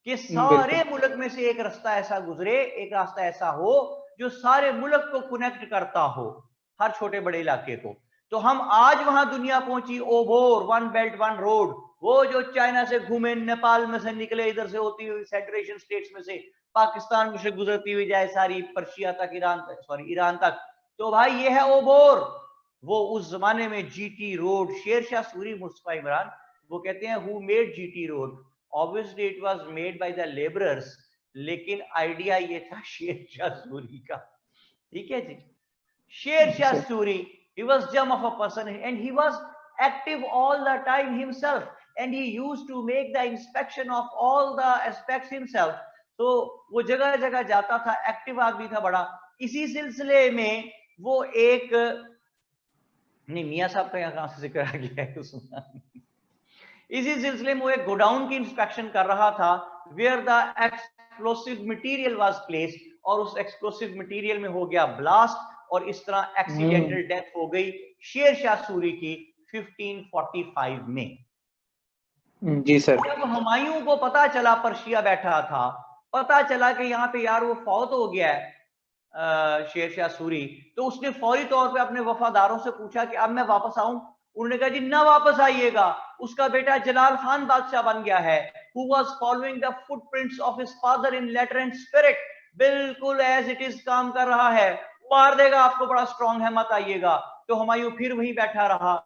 कि सारे मुल्क में से एक रास्ता ऐसा गुजरे, एक रास्ता ऐसा हो जो सारे मुल्क को कनेक्ट करता हो, हर छोटे बड़े इलाके को। तो हम आज वहां दुनिया पहुंची, ओबोर, वन बेल्ट वन रोड, वो जो चाइना से घूमे, नेपाल में से निकले, इधर से होती हुई फेडरेशन स्टेट्स में से, पाकिस्तान में से गुजरती हुई जाए सारी पर्शिया तक, ईरान तक, सॉरी ईरान तक। तो भाई ये है ओबोर। वो उस जमाने में जीटी रोड, शेरशाह सूरी मुस्तफा इमरान, वो कहते हैं who made GT road, obviously it was made by the labourers, लेकिन आइडिया ये था शेरशाह सूरी का। ठीक है जी। Sher Shah Suri, he was gem of a person and he was active all the time himself, and he used to make the inspection of all the aspects himself. तो वो जगह जगह जाता था, एक्टिव आदमी था बड़ा। इसी सिलसिले में वो एक, नहीं मियाँ साहब का यहाँ कहां से जिक्र आ गया है उसमें। इसी सिलसिले में वो एक गोडाउन की इंस्पेक्शन कर रहा था, where the explosive material was placed, और उस एक्सप्लोसिव मटेरियल में हो गया ब्लास्ट, और इस तरह एक्सीडेंटल डेथ हो गई शेरशाह सूरी की 1545 में। जी सर। जब हुमायूं को पता चला, पर्शिया बैठा था, पता चला कि यहाँ पे यार वो फौत हो गया है शेरशाह सूरी, तो उसने फौरी तौर पे अपने वफादारों से पूछा कि अब मैं वापस आऊं। उन्होंने कहा जी ना वापस आइएगा, उसका बेटा जलाल खान बादशाह बन गया है, who was following the footprints of his father in letter and spirit, बिल्कुल एज इट इज काम कर रहा है, मार देगा आपको, बड़ा स्ट्रॉन्ग है, मत आइएगा। तो हुमायूं फिर वहीं बैठा रहा।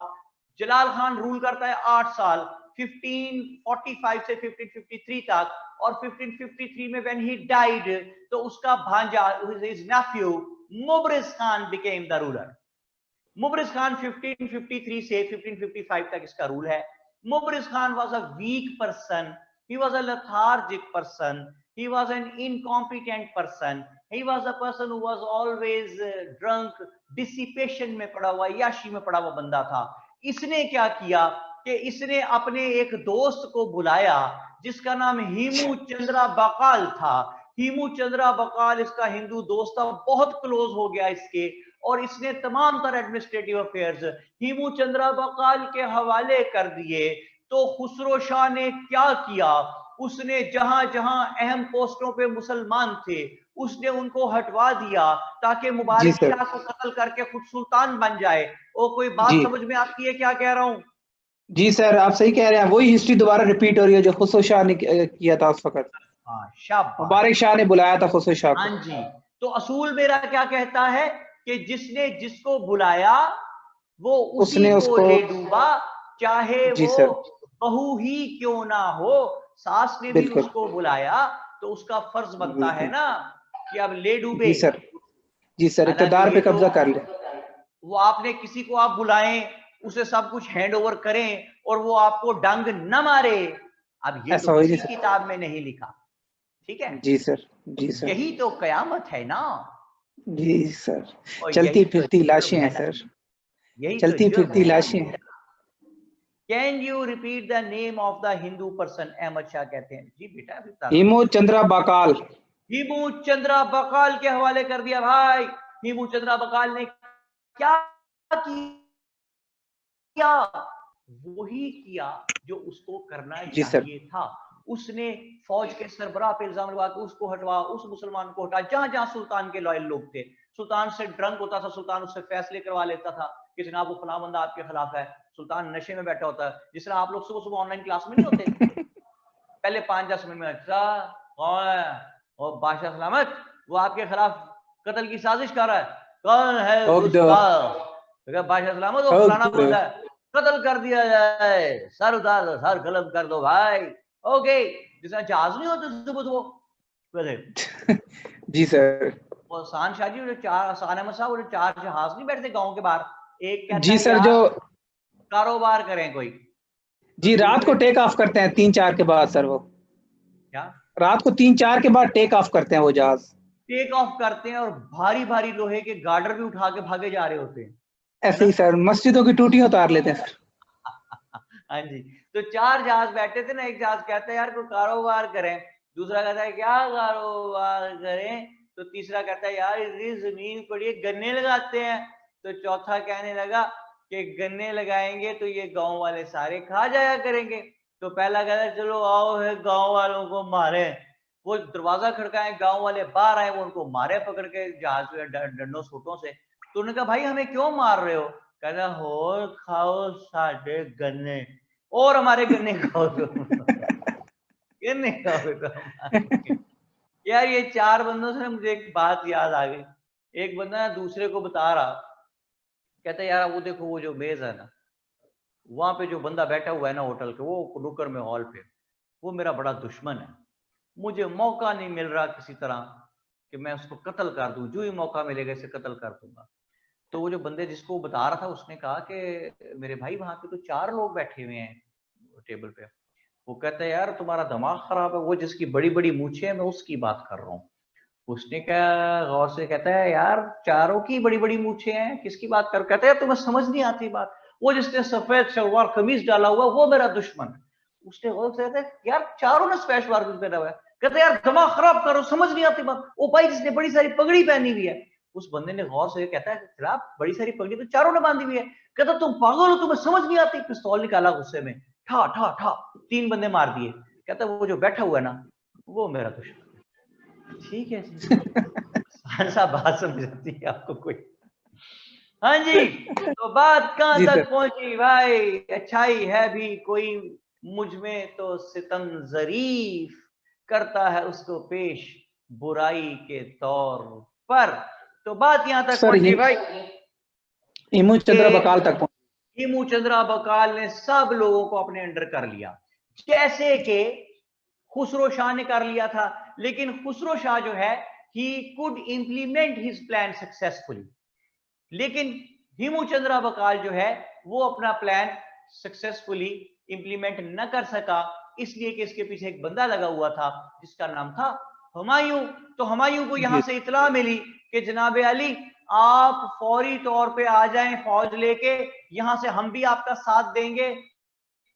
जलाल खान रूल करता है 8 साल, 1545 से 1553 तक, और 1553 में व्हेन ही डाइड, तो उसका भांजा, his nephew मुबरिज Khan became the ruler. मुबरिज Khan 1553 से 1555 तक इसका रूल है। मुबरिज Khan was a weak person, he was a lethargic person, he was an incompetent person, he was a person who was always drunk, dissipation में पड़ा हुआ, याशी में पड़ा हुआ बंदा था। इसने क्या किया कि इसने अपने एक दोस्त को बुलाया जिसका नाम हीमू चंद्रा बकाल था। हीमू चंद्रा बकाल इसका हिंदू दोस्त था, बहुत क्लोज हो गया इसके, और इसने तमाम तरह एडमिनिस्ट्रेटिव अफेयर्स हीमू चंद्रा बकाल के हवाले कर दिए। तो खुसरो शाह ने क्या किया, उसने जहां जहां अहम पोस्टों पे मुसलमान थे उसने उनको हटवा दिया ताकि मुबारक शाह को कत्ल करके खुद सुल्तान बन जाए। और कोई बात समझ में आती है क्या कह रहा हूँ? जी सर, आप सही कह रहे हैं, वही हिस्ट्री दोबारा रिपीट हो रही है जो खुसरो शाह ने किया था उस वक्त। मुबारक शाह ने बुलाया था खुसरो शाह को। हाँ जी। तो असूल मेरा क्या कहता है कि जिसने जिसको बुलाया वो उसने उसको ले डूबा, चाहे वो बहू ही क्यों ना हो, सास ने भी उसको बुलाया तो उसका फर्ज बनता है ना कि अब ले डूबे। जी सर, जी सर, इक़्तिदार पे कब्जा कर ले। वो आपने किसी को आप बुलाएं, उसे सब कुछ हैंड ओवर करें और वो आपको डंग न मारे, अब ये तो किसी किताब में नहीं लिखा। ठीक है जी सर, जी सर, यही तो कयामत है ना। जी सर, चलती फिरती लाशें हैं सर, चलती फिरती लाशें हैं। Can you repeat the name of the Hindu person? Ahmad Shah कहते हैं। जी बेटा, हीमू चंद्रा बकाल। हीमू चंद्रा बकाल के हवाले कर दिया भाई। हीमू चंद्रा बकाल ने क्या किया? वही किया जो उसको करना चाहिए था। उसने फौज के सरबराह पे इल्जाम लगा के उसको हटवा, उस मुसलमान को हटा। जहां जहां सुल्तान के लॉयल लोग थे, सुल्तान से ड्रंक होता था, सुल्तान उससे फैसले करवा लेता था कि जनाब वो फलां बंदा आपके खिलाफ है। सुल्तान नशे में बैठा होता है, जिस तरह आप लोग सुबह सुबह ऑनलाइन क्लास में नहीं होते पहले 5-10 मिनट में, अच्छा कौन है? और बादशाह सलामत, वो आपके खिलाफ कत्ल की साजिश कर रहा है, कौन है उसका? बादशाह सलामत, वो फलाना बंदा है, कत्ल कर दिया जाए, सर उतार दो, सर कलम कर दो भाई। ओके, जिसमें जहाज नहीं होते सुबह सुबह जी सर। और शान शाह जी, शान अहमद साहब, 4 जहाज नहीं बैठते गांव के बाहर, एक कहता जी है सर, जो कारोबार करें कोई, जी, रात को टेक ऑफ करते हैं 3-4 के बाद सर, वो क्या रात को 3-4 के बाद टेक ऑफ करते हैं वो जहाज। टेक ऑफ करते हैं और भारी भारी लोहे के गार्डर भी उठा के भागे जा रहे होते हैं। ऐसे ही सर, मस्जिदों की टूटी उतार लेते हैं सर। हाँ जी, तो 4 जहाज बैठे थे ना, एक जहाज कहता है यार कोई कारोबार करें, दूसरा कहता है क्या कारोबार करें, तो तीसरा कहता है यार इतनी जमीन पड़ी है गन्ने लगाते हैं, तो चौथा कहने लगा कि गन्ने लगाएंगे तो ये गांव वाले सारे खा जाया करेंगे। तो पहला कहता है चलो आओ है गांव वालों को मारे, वो दरवाजा खड़काए, गांव वाले बाहर आए, वो उनको मारे पकड़ के जहाज डंडों सोटों से। तो उन्होंने कहा भाई हमें क्यों मार रहे हो? कहना हो खाओ साढ़े गन्ने और हमारे गन्ने खाओ गन्ने खाओ तो यार ये 4 बंदों से मुझे एक बात याद आ गई। एक बंदा दूसरे को बता रहा, कहता है यार वो देखो वो जो मेज है ना, वहां पे जो बंदा बैठा हुआ है ना होटल के वो नुक्कड़ में हॉल पे, वो मेरा बड़ा दुश्मन है, मुझे मौका नहीं मिल रहा किसी तरह कि मैं उसको कत्ल कर दूं, जो ही मौका मिलेगा इसे कत्ल कर दूंगा। तो वो जो बंदे जिसको बता रहा था उसने कहा कि मेरे भाई वहां पे तो 4 लोग बैठे हुए हैं टेबल पे। वो कहता है यार तुम्हारा दिमाग खराब है, वो जिसकी बड़ी बड़ी मूछें है मैं उसकी बात कर रहा हूँ। उसने क्या गौर से कहता है यार चारों की बड़ी बड़ी मूछें हैं, किसकी बात कर? कहता है यार तुम्हें समझ नहीं आती बात, वो जिसने सफेद शलवार कमीज डाला हुआ वो मेरा दुश्मन है। उसने गौर से कहता है यार चारों ने सफेद शलवार कमीज पहना हुआ है। कहता है यार दिमाग खराब करो, समझ नहीं आती बात, वो भाई जिसने बड़ी सारी पगड़ी पहनी हुई है। उस बंदे ने गौर से कहता है खराब बड़ी सारी पगड़ी तो चारों ने बांधी हुई है। कहता तुम पागल हो, तुम्हें समझ नहीं आती। पिस्तौल निकाला गुस्से में, ठा ठा ठा 3 बंदे मार दिए। कहता वो जो बैठा हुआ है ना वो मेरा दुश्मन। ठीक है जी सा बात समझ आती है आपको कोई? हाँ जी, तो बात कहां तक पहुंची भाई? अच्छाई है भी कोई मुझ में तो सितम जरीफ करता है उसको पेश बुराई के तौर पर। तो बात यहां तक पहुंची भाई, हिमू चंद्रा बकाल तक पहुंची। हिमू चंद्रा बकाल ने सब लोगों को अपने अंडर कर लिया, जैसे कि खुसरो शाह ने कर लिया था। लेकिन खुसरो शाह जो है he could implement his plan successfully, लेकिन हिमू चंद्रा बकाल जो है वो अपना प्लान सक्सेसफुली इंप्लीमेंट न कर सका, इसलिए कि इसके पीछे एक बंदा लगा हुआ था जिसका नाम था हुमायूं। तो हुमायूं को यहां से इतला मिली कि जनाबे अली आप फौरी तौर पे आ जाएं फौज लेके, यहां से हम भी आपका साथ देंगे।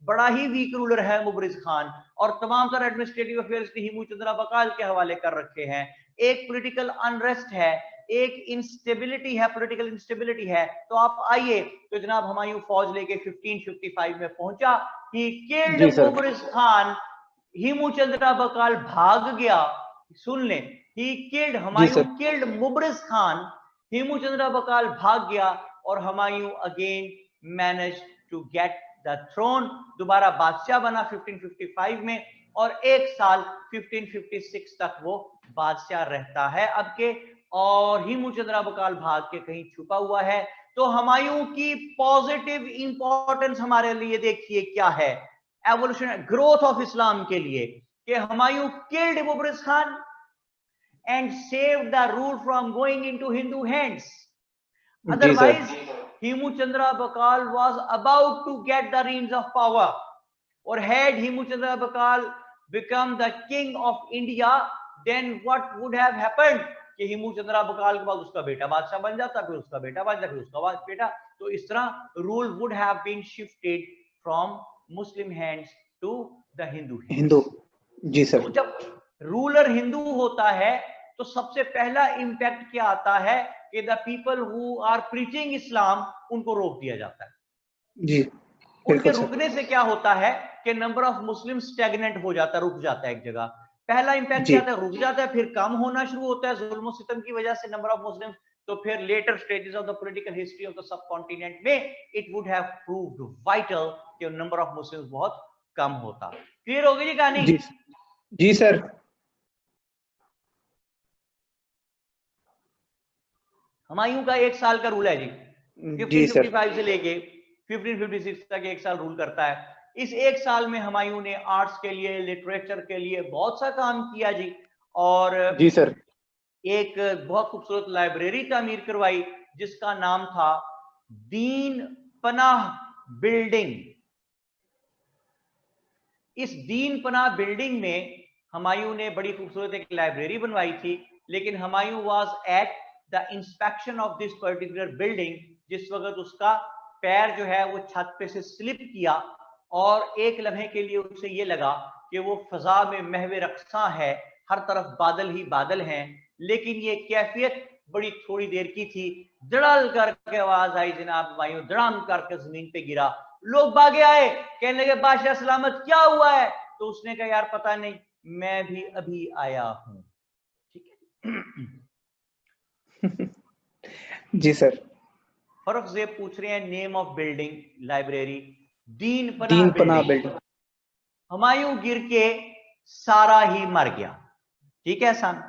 बड़ा ही वीक रूलर है मुबरिज खान, और तमाम तरह एडमिनिस्ट्रेटिव अफेयर्स हिमू चंद्रा बकाल के हवाले कर रखे हैं। एक पॉलिटिकल अनरेस्ट है, एक इंस्टेबिलिटी है, पॉलिटिकल इंस्टेबिलिटी है। तो आप आइए। तो जनाब हुमायूं फौज लेके 1555 में पहुंचा। ही किल्ड मुबरिज खान, हिमू चंद्रा बकाल भाग गया। सुन ले, he killed, Humayun killed Mubariz Khan, Himu Chandra Bakal भाग गया, और Humayun again manage to get the throne, दोबारा बादशाह बना 1555 में, और 1 साल 1556 तक वो बादशाह रहता है अब के। और हिमू चंद्रा बकाल भाग के कहीं छुपा हुआ है। तो हुमायूं की पॉजिटिव इंपॉर्टेंस हमारे लिए देखिए क्या है, एवोल्यूशन ग्रोथ ऑफ इस्लाम के लिए, कि Humayun killed Mubariz Khan and saved the rule from going into Hindu hands. Otherwise, Himu Chandra Bakal was about to get the reins of power. Or had Himu Chandra Bakal become the king of India, then what would have happened? कि हिमू चंद्रा बकाल के बाद उसका बेटा बादशाह बन जाता, फिर उसका बेटा बन जाता, फिर उसका बेटा, तो इस तरह rule would have been shifted from Muslim hands to the Hindu. जी सर। तो जब रूलर हिंदू होता है तो सबसे पहला इंपैक्ट क्या आता है कि the people who are preaching Islam उनको रोक दिया जाता है। जी, उनके रुकने से क्या होता है कि नंबर ऑफ मुस्लिम स्टैग्नेंट हो जाता है, रुक जाता है एक जगह। पहला इंपैक्ट क्या आता है? रुक जाता है, फिर कम होना शुरू होता है जुल्म और सितम की वजह से नंबर ऑफ मुस्लिम। तो फिर later stages of the political history of the subcontinent में it would have proved vital कि नंबर ऑफ मुस्लिम्स बहुत कम होता। क्लियर हो गई जी कहानी? जी सर। हुमायूं का 1 साल का रूल है जी, 1555 से लेके 1556 तक 1 साल रूल करता है। इस 1 साल में हुमायूं ने आर्ट्स के लिए, लिटरेचर के लिए बहुत सा काम किया जी। और जी सर, एक बहुत खूबसूरत लाइब्रेरी तामीर करवाई जिसका नाम था दीन पनाह बिल्डिंग। इस दीन पनाह बिल्डिंग में हुमायूं ने बड़ी खूबसूरत एक लाइब्रेरी बनवाई थी, लेकिन Humayun was at the inspection of this particular building, जिस वक्त उसका पैर जो है वो छत पे से स्लिप किया और एक लम्हे के लिए उसे ये लगा कि वो फजा में महवे रक्सा है, हर तरफ बादल ही बादल हैं, लेकिन ये कैफियत बड़ी थोड़ी देर की थी। धड़ल करके आवाज आई जनाब हुमायूं धड़ाम करके जमीन पे गिरा, लोग भागे आए, कहने लगे बादशाह सलामत क्या हुआ है? तो उसने कहा यार पता नहीं, मैं भी अभी आया हूं। ठीक है जी सर। फर्क से पूछ रहे हैं नेम ऑफ बिल्डिंग लाइब्रेरी, दीन दीन पनाह पनाह बिल्डिंग। बिल्डिंग। हुमायूं गिर के सारा ही मर गया। ठीक है एहसान?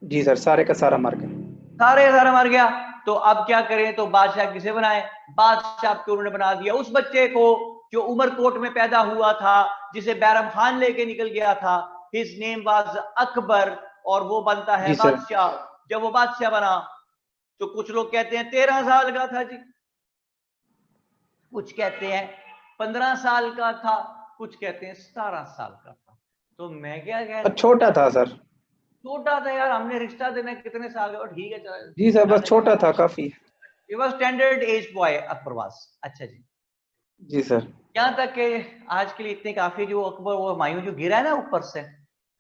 जी सर, सारे का सारा मर गए। सारा मर गया। तो अब क्या करें? तो बादशाह किसे बनाए? बादशाह को उन्होंने बना दिया उस बच्चे को जो उमरकोट में पैदा हुआ था, जिसे बैरम खान लेके निकल गया था। हिज नेम वाज अकबर, और वो बनता है जी सर। बादशाह। जब वो बादशाह बना तो कुछ लोग कहते हैं 13 साल का था जी, कुछ कहते हैं 15 साल का था, कुछ कहते हैं 17 साल का था। तो मैं क्या कह रहा, छोटा था सर। छोटा था यार, हमने रिश्ता देना कितने साल का, ठीक है चलो। जी सर, बस छोटा था काफी। It was standard age boy Akbar वास। अच्छा जी। जी सर। यहाँ तक कि आज के लिए इतने काफी। जो अकबर वो हुमायूं जो गिरा है ना ऊपर से,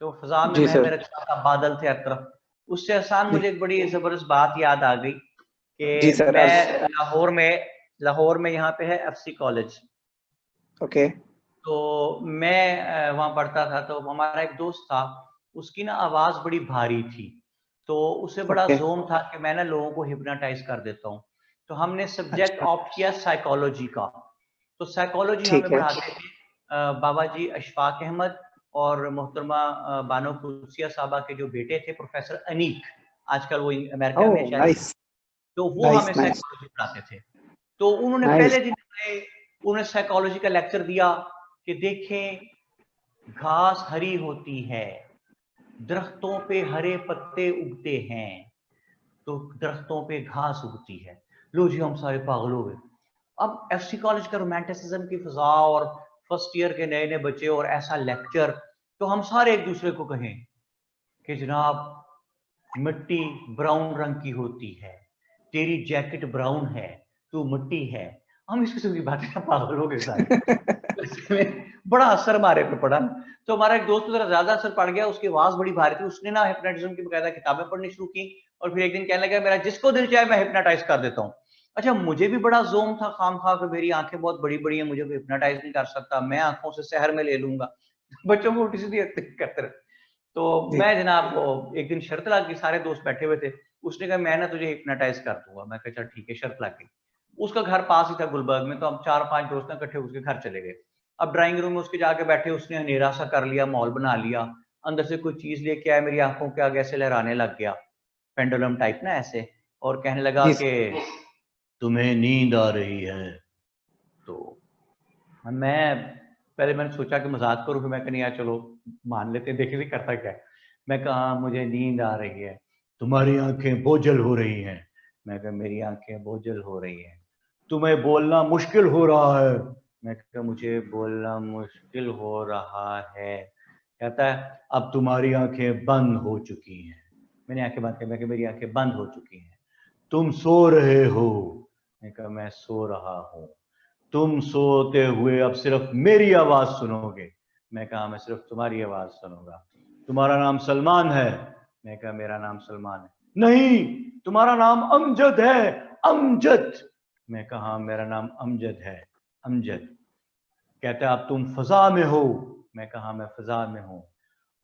तो फजा में जी महवे सर। रक्षा का बादल थे हर तरफ, उससे आसान जी। मुझे एक बड़ी जबरदस्त बात याद आ गई जी कि सर। मैं लाहौर में यहाँ पे है एफसी कॉलेज। ओके। तो मैं वहाँ पढ़ता था, तो हमारा एक दोस्त था, उसकी ना आवाज बड़ी भारी थी, तो उसे बड़ा ओके। जोम था कि मैं ना लोगों को हिप्नोटाइज कर देता हूँ। तो हमने सब्जेक्ट अच्छा। ऑप्ट किया साइकोलॉजी का। तो साइकोलॉजी हमें ठीक है। पढ़ाते थे बाबा जी अशफाक अहमद और मोहतरमा बानो कुदसिया साहबा के जो बेटे थे प्रोफेसर अनीक, आजकल वो अमेरिका में ओह शायद। नाइस। तो वो नाइस हमें नाइस साइकोलॉजी पढ़ाते थे। तो उन्होंने नाइस। पहले दिन उन्होंने साइकोलॉजी का लेक्चर दिया कि देखें घास हरी होती है, दरख्तों पे हरे पत्ते उगते हैं, तो दरख्तों पे घास उगती है। लो जी हम सारे पागल हो गए। अब एफसी कॉलेज का रोमांटिसिज्म की फिजा और फर्स्ट ईयर के नए नए बच्चे और ऐसा लेक्चर, तो हम सारे एक दूसरे को कहें कि जनाब मिट्टी ब्राउन रंग की होती है, तेरी जैकेट ब्राउन है, तू मिट्टी है। हम इस किस्म की बातें पागल हो गए सारे। बड़ा असर हमारे पे पड़ा। तो हमारा एक दोस्त जरा ज्यादा असर पड़ गया, उसकी आवाज बड़ी भारी थी, उसने ना हिप्नोटिज्म की बकायदा किताबें पढ़नी शुरू की, और फिर एक दिन कहने लगा मेरा जिसको दिल चाहे मैं हिप्नोटाइज कर देता हूँ। अच्छा मुझे भी बड़ा जोम था खाम खा के, मेरी आंखें बहुत बड़ी बड़ी हैं, मुझे कोई हिप्नोटाइज नहीं कर सकता, मैं आंखों से शहर में ले लूंगा। बच्चों को उल्टी सीधी करते रहे। तो जी। मैं जनाब एक दिन शर्त लग गई, सारे दोस्त बैठे हुए थे, उसने कहा मैं ना तुझे हिप्नोटाइज कर दूंगा। मैं कहा चल ठीक है, शर्त लग गई। उसका घर पास ही था गुलबर्ग में, तो हम 4-5 दोस्त ना इकट्ठे उसके घर चले गए। अब ड्राइंग रूम में उसके जाके बैठे, उसने अंधेरा सा कर लिया, मॉल बना लिया, अंदर से कोई चीज लेके आया, मेरी आंखों के आगे ऐसे लहराने लग गया, पेंडुलम टाइप ना ऐसे, और कहने लगा जी कि तुम्हें नींद आ रही है। तो मैं पहले मैंने सोचा कि मजाक करूं, फिर मैं कहा नहीं यार चलो मान लेते हैं, देखें भी करता क्या है। मैं कहा मुझे नींद आ रही है। तुम्हारी आंखें बोझल हो रही हैं। मैं कहा मेरी आंखें बोझल हो रही हैं। तुम्हें बोलना मुश्किल हो रहा है। मैं कहा मुझे बोलना मुश्किल हो रहा है। कहता है अब तुम्हारी आंखें बंद हो चुकी हैं। मैंने आंखें बंद की, मैं कहा मेरी आंखें बंद हो चुकी हैं। तुम सो रहे हो। मैं कहा मैं सो रहा हूँ। तुम सोते हुए अब सिर्फ मेरी आवाज सुनोगे। मैं कहा मैं सिर्फ तुम्हारी आवाज सुनूंगा। तुम्हारा नाम सलमान है। मैं कहा मेरा नाम सलमान है। नहीं तुम्हारा नाम अमजद है, अमजद। मैं कहा मेरा नाम अमजद है, अमजद। कहता है अब तुम फजा में हो। मैं कहा मैं फजा में हूं।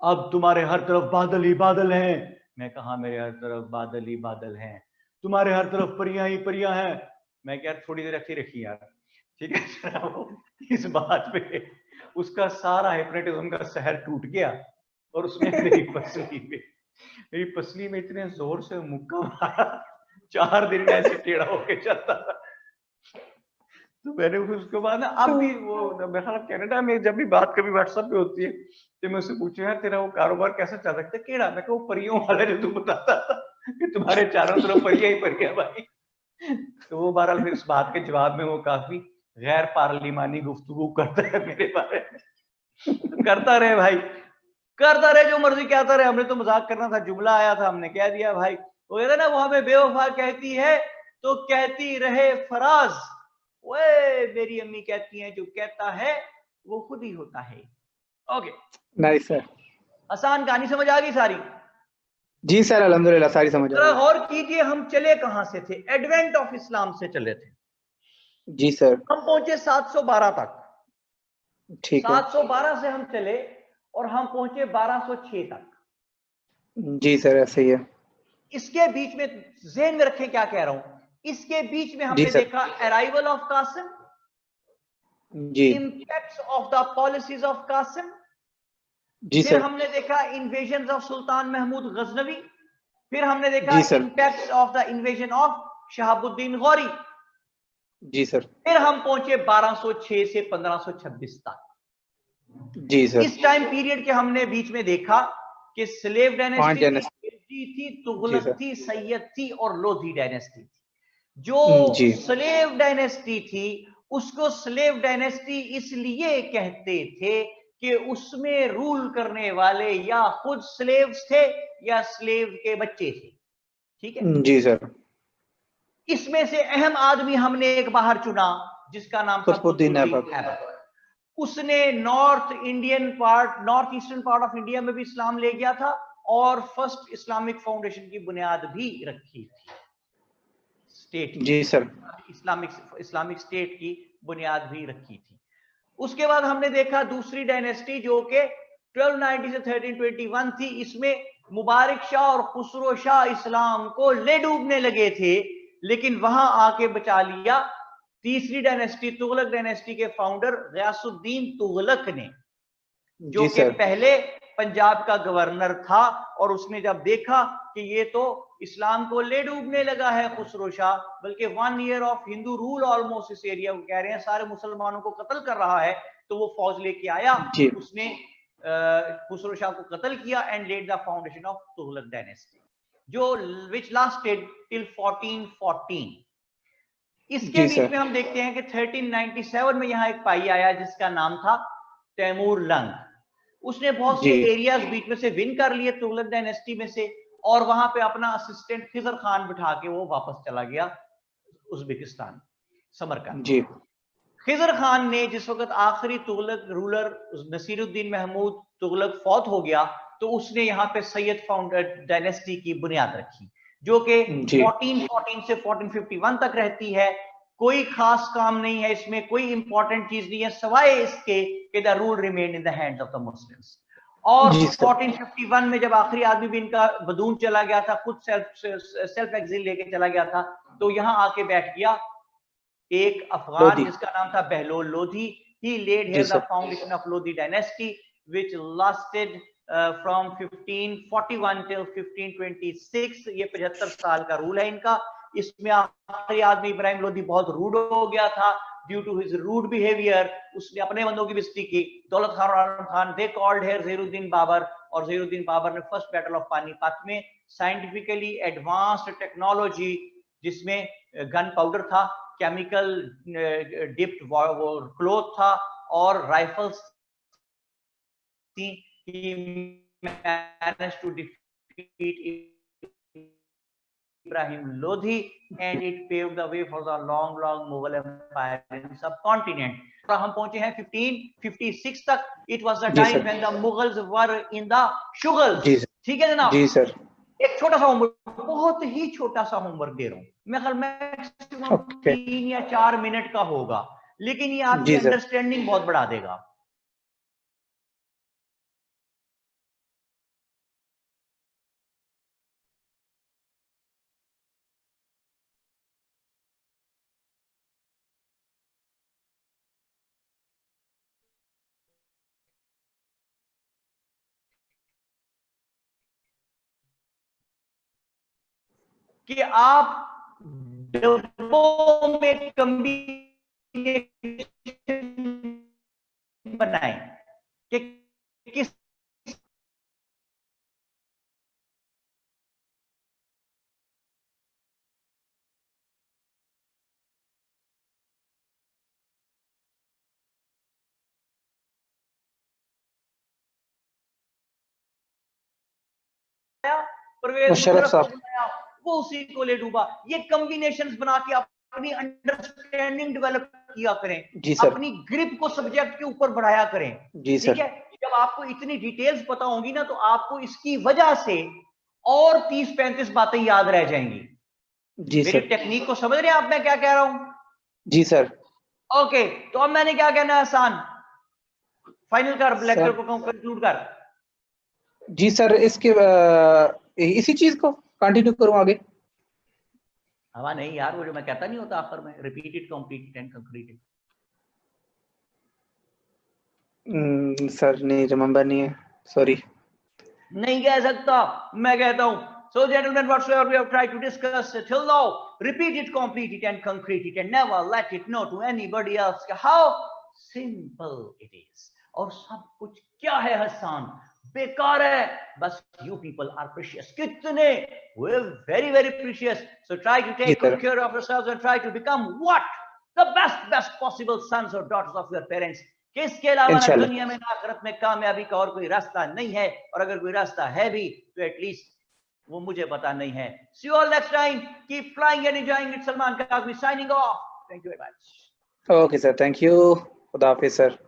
अब तुम्हारे हर तरफ बादल ही बादल हैं। मैं कहा मेरे हर तरफ बादल ही बादल हैं। तुम्हारे हर तरफ परियां ही परियां हैं। मैं क्या थोड़ी देर रखी रखी यार, ठीक है। इस बात पे उसका सारा हिप्नोटिज्म का सहर टूट गया, और उसने मेरी पसली में इतने जोर से मुक्का मारा, 4 दिन में ऐसे टेढ़ा होके चलता था। तो मैंने उसके बाद ना, अब भी वो मेरे ख्याल कनाडा में जब भी बात कभी व्हाट्सएप पे होती है, तो मैं उससे पूछूं यार तेरा वो कारोबार कैसा चल रहा है, केड़ा? मैं वो परियों वाला जो तू बताता था कि तुम्हारे चारों तरफ परियां ही परियां भाई। तो वो बहरहाल फिर इस बात के जवाब में वो काफी गैर पार्लिमानी गुफ्तगू करता है मेरे बारे में। तो करता रहे भाई, करता रहे, जो मर्जी कहता रहे। हमने तो मजाक करना था, जुमला आया था, हमने कह दिया भाई। वो कहता ना, वो हमें बेवफा कहती है तो कहती रहे फराज, ओए मेरी अम्मी कहती हैं जो कहता है वो खुद ही होता है। Okay, nice sir. आसान कहानी समझ आ गई सारी? जी सर, अल्हम्दुलिल्लाह सारी समझ आ जरा गई। गौर कीजिए, हम चले कहां से थे? एडवेंट ऑफ इस्लाम से चले थे। जी सर। हम पहुंचे 712 तक। ठीक है। 712 से हम चले और हम पहुंचे 1206 तक। जी सर, ऐसे ही है। इसके बीच में ज़हन में रखें क्या कह रहा हूं, इसके बीच में जी हमने सर। देखा अराइवल ऑफ कासिम, जी। Impacts of the policies of Qasim, जी फिर सर। हमने देखा इन्वेजन ऑफ सुल्तान महमूद गजनवी, फिर हमने देखा जी sir. Impacts of the invasion of Shahabuddin Ghauri, जी सर। फिर हम पहुंचे 1206 से 1526 तक। जी सर। इस टाइम पीरियड के हमने बीच में देखा कि स्लेव 5 डायनेस्टी थी, डायनेस्टी। खिलजी थी, जी तुगलक सर। थी, सैयद थी और लोधी डायनेस्टी थी। जो जी। स्लेव डायनेस्टी थी उसको स्लेव डायनेस्टी इसलिए कहते थे कि उसमें रूल करने वाले या खुद स्लेव्स थे या स्लेव के बच्चे थे। ठीक है, जी सर। इसमें से अहम आदमी हमने एक बाहर चुना जिसका नाम था कुतुबुद्दीन ऐबक। ऐबक। उसने north eastern part of India में भी इस्लाम ले गया था और फर्स्ट इस्लामिक फाउंडेशन की बुनियाद भी रखी थी, स्टेट की, जी सर। इस्लामिक स्टेट की बुनियाद भी रखी थी। उसके बाद हमने देखा दूसरी डायनेस्टी जो कि 1290 से 1321 थी। इसमें मुबारक शाह और खुसरो शाह इस्लाम को ले डूबने लगे थे, लेकिन वहां आके बचा लिया तीसरी डायनेस्टी, तुगलक डायनेस्टी के फाउंडर गयासुद्दीन तुगलक ने, जो जी कि सर। पहले पंजाब का गवर्नर था। और उसने जब देखा कि ये तो इस्लाम को ले डूबने लगा है खुसरो शाह, बल्कि 1 year of Hindu rule almost इस एरिया को कह रहे हैं, सारे मुसलमानों को कत्ल कर रहा है, तो वो फौज लेके आया। जी। उसने खुसरो शाह को कत्ल किया and laid the foundation of Tughlaq dynasty, जो विच लास्टेड टिल 1414। इसके जी बीच सर। में हम देखते हैं कि 1397 में यहां एक पाई आया जिसका नाम था तैमूर लंग। उसने बहुत से जी। एरियाज बीच में से विन कर लिए तुगलक डायनेस्टी में से, और वहां पे अपना असिस्टेंट खिजर खान बिठा के वो वापस चला गया उज्बेकिस्तान, समरकंद। जी। खिजर खान ने जिस वक्त आखिरी तुगलक रूलर नसीरुद्दीन महमूद तुगलक फौत हो गया, तो उसने यहाँ पे सैयद फाउंडर डायनेस्टी की बुनियाद रखी, जो कि जी। 1414 से 1451 तक रहती है। कोई खास काम नहीं है इसमें, कोई इंपॉर्टेंट चीज नहीं है सिवाय इसके कि the rule remain in the hands of the Muslims. और जी सर। 1451 में जब आखिरी आदमी भी इनका बदून चला गया था, खुद सेल्फ एग्जिल लेके चला गया था, तो यहां आके बैठ गया एक अफगान लोधी। जिसका नाम था बहलोल लोधी। He laid जी here the sir. foundation of Lodi dynasty, which lasted from 1541 till 1526। ये 75 साल का रूल है इनका। इसमें आखिरी आदमी इब्राहिम लोधी बहुत रूड हो गया था, due to his rude behaviour. उसने अपने बंदों की बेइज्जती की। दौलत खान और Alam Khan they called here Zahiruddin Babar, और ज़हीरुद्दीन बाबर ने फर्स्ट बैटल ऑफ पानीपत में साइंटिफिकली एडवांस्ड टेक्नोलॉजी, जिसमें गन पाउडर था, केमिकल डिप्ड क्लोथ था और राइफल्स थी। He managed to defeat Ibrahim Lodhi and it paved the way for the long Mughal empire in the subcontinent. और हम पहुंचे हैं 1556 तक। It was the जी time sir. when the Mughals were in the Shughals। जी sir. ठीक है जनाब। जी सर। एक छोटा सा होमवर्क, बहुत ही छोटा सा होमवर्क दे रहा हूं मैं, ख्याल मैक्सिमम ओके। 3 या 4 मिनट का होगा, लेकिन ये आपकी जी सर। अंडरस्टैंडिंग बहुत बढ़ा देगा। कि आप डब्बों में कम्बिनेशन बनाएं कि किस परवेज मुशर्रफ मुशर्रफ को साहब। बनाया, वो उसी को ले डूबा। ये कॉम्बिनेशंस बना के अपनी अंडरस्टैंडिंग डेवलप किया करें, जी सर। अपनी ग्रिप को सब्जेक्ट के ऊपर बढ़ाया करें। जी ठीक सर। है, जब आपको इतनी डिटेल्स पता होंगी ना, तो आपको इसकी वजह से और 30-35 बातें याद रह जाएंगी। जी मेरी सर। टेक्निक को समझ रहे हैं आप, मैं क्या कह रहा हूं? जी सर। ओके, तो अब मैंने क्या कहना है, आसान फाइनल कर, लेक्चर सर को कंक्लूड कर। जी सर, इसके इसी चीज को कंटिन्यू करूं आगे? हवा नहीं यार, वो जो मैं कहता नहीं होता आखिर में, रिपीटेड, कंप्लीटेड एंड कंक्रीटेड। सर नहीं, रिमेम्बर नहीं है, सॉरी। नहीं कह सकता, मैं कहता हूं। So gentlemen, whatsoever we have tried to discuss till now, repeat it, complete it and concrete it, and never let it know to anybody else how simple it is. और सब कुछ क्या है हसन, बेकार है, बस you people are precious. कितने, we're very very precious. So try to take good care of yourselves and try to become what? The best possible sons or daughters of your parents. कि इसके अलावा ना दुनिया में ना आखिरत में कामयाबी का और कोई रास्ता नहीं है, और अगर कोई रास्ता है भी तो एटलीस्ट वो मुझे पता नहीं है। See you all next time. Keep flying and enjoying it. Salman Kazmi signing off. Thank you very much. Okay sir, thank you. खुदा हाफिज सर।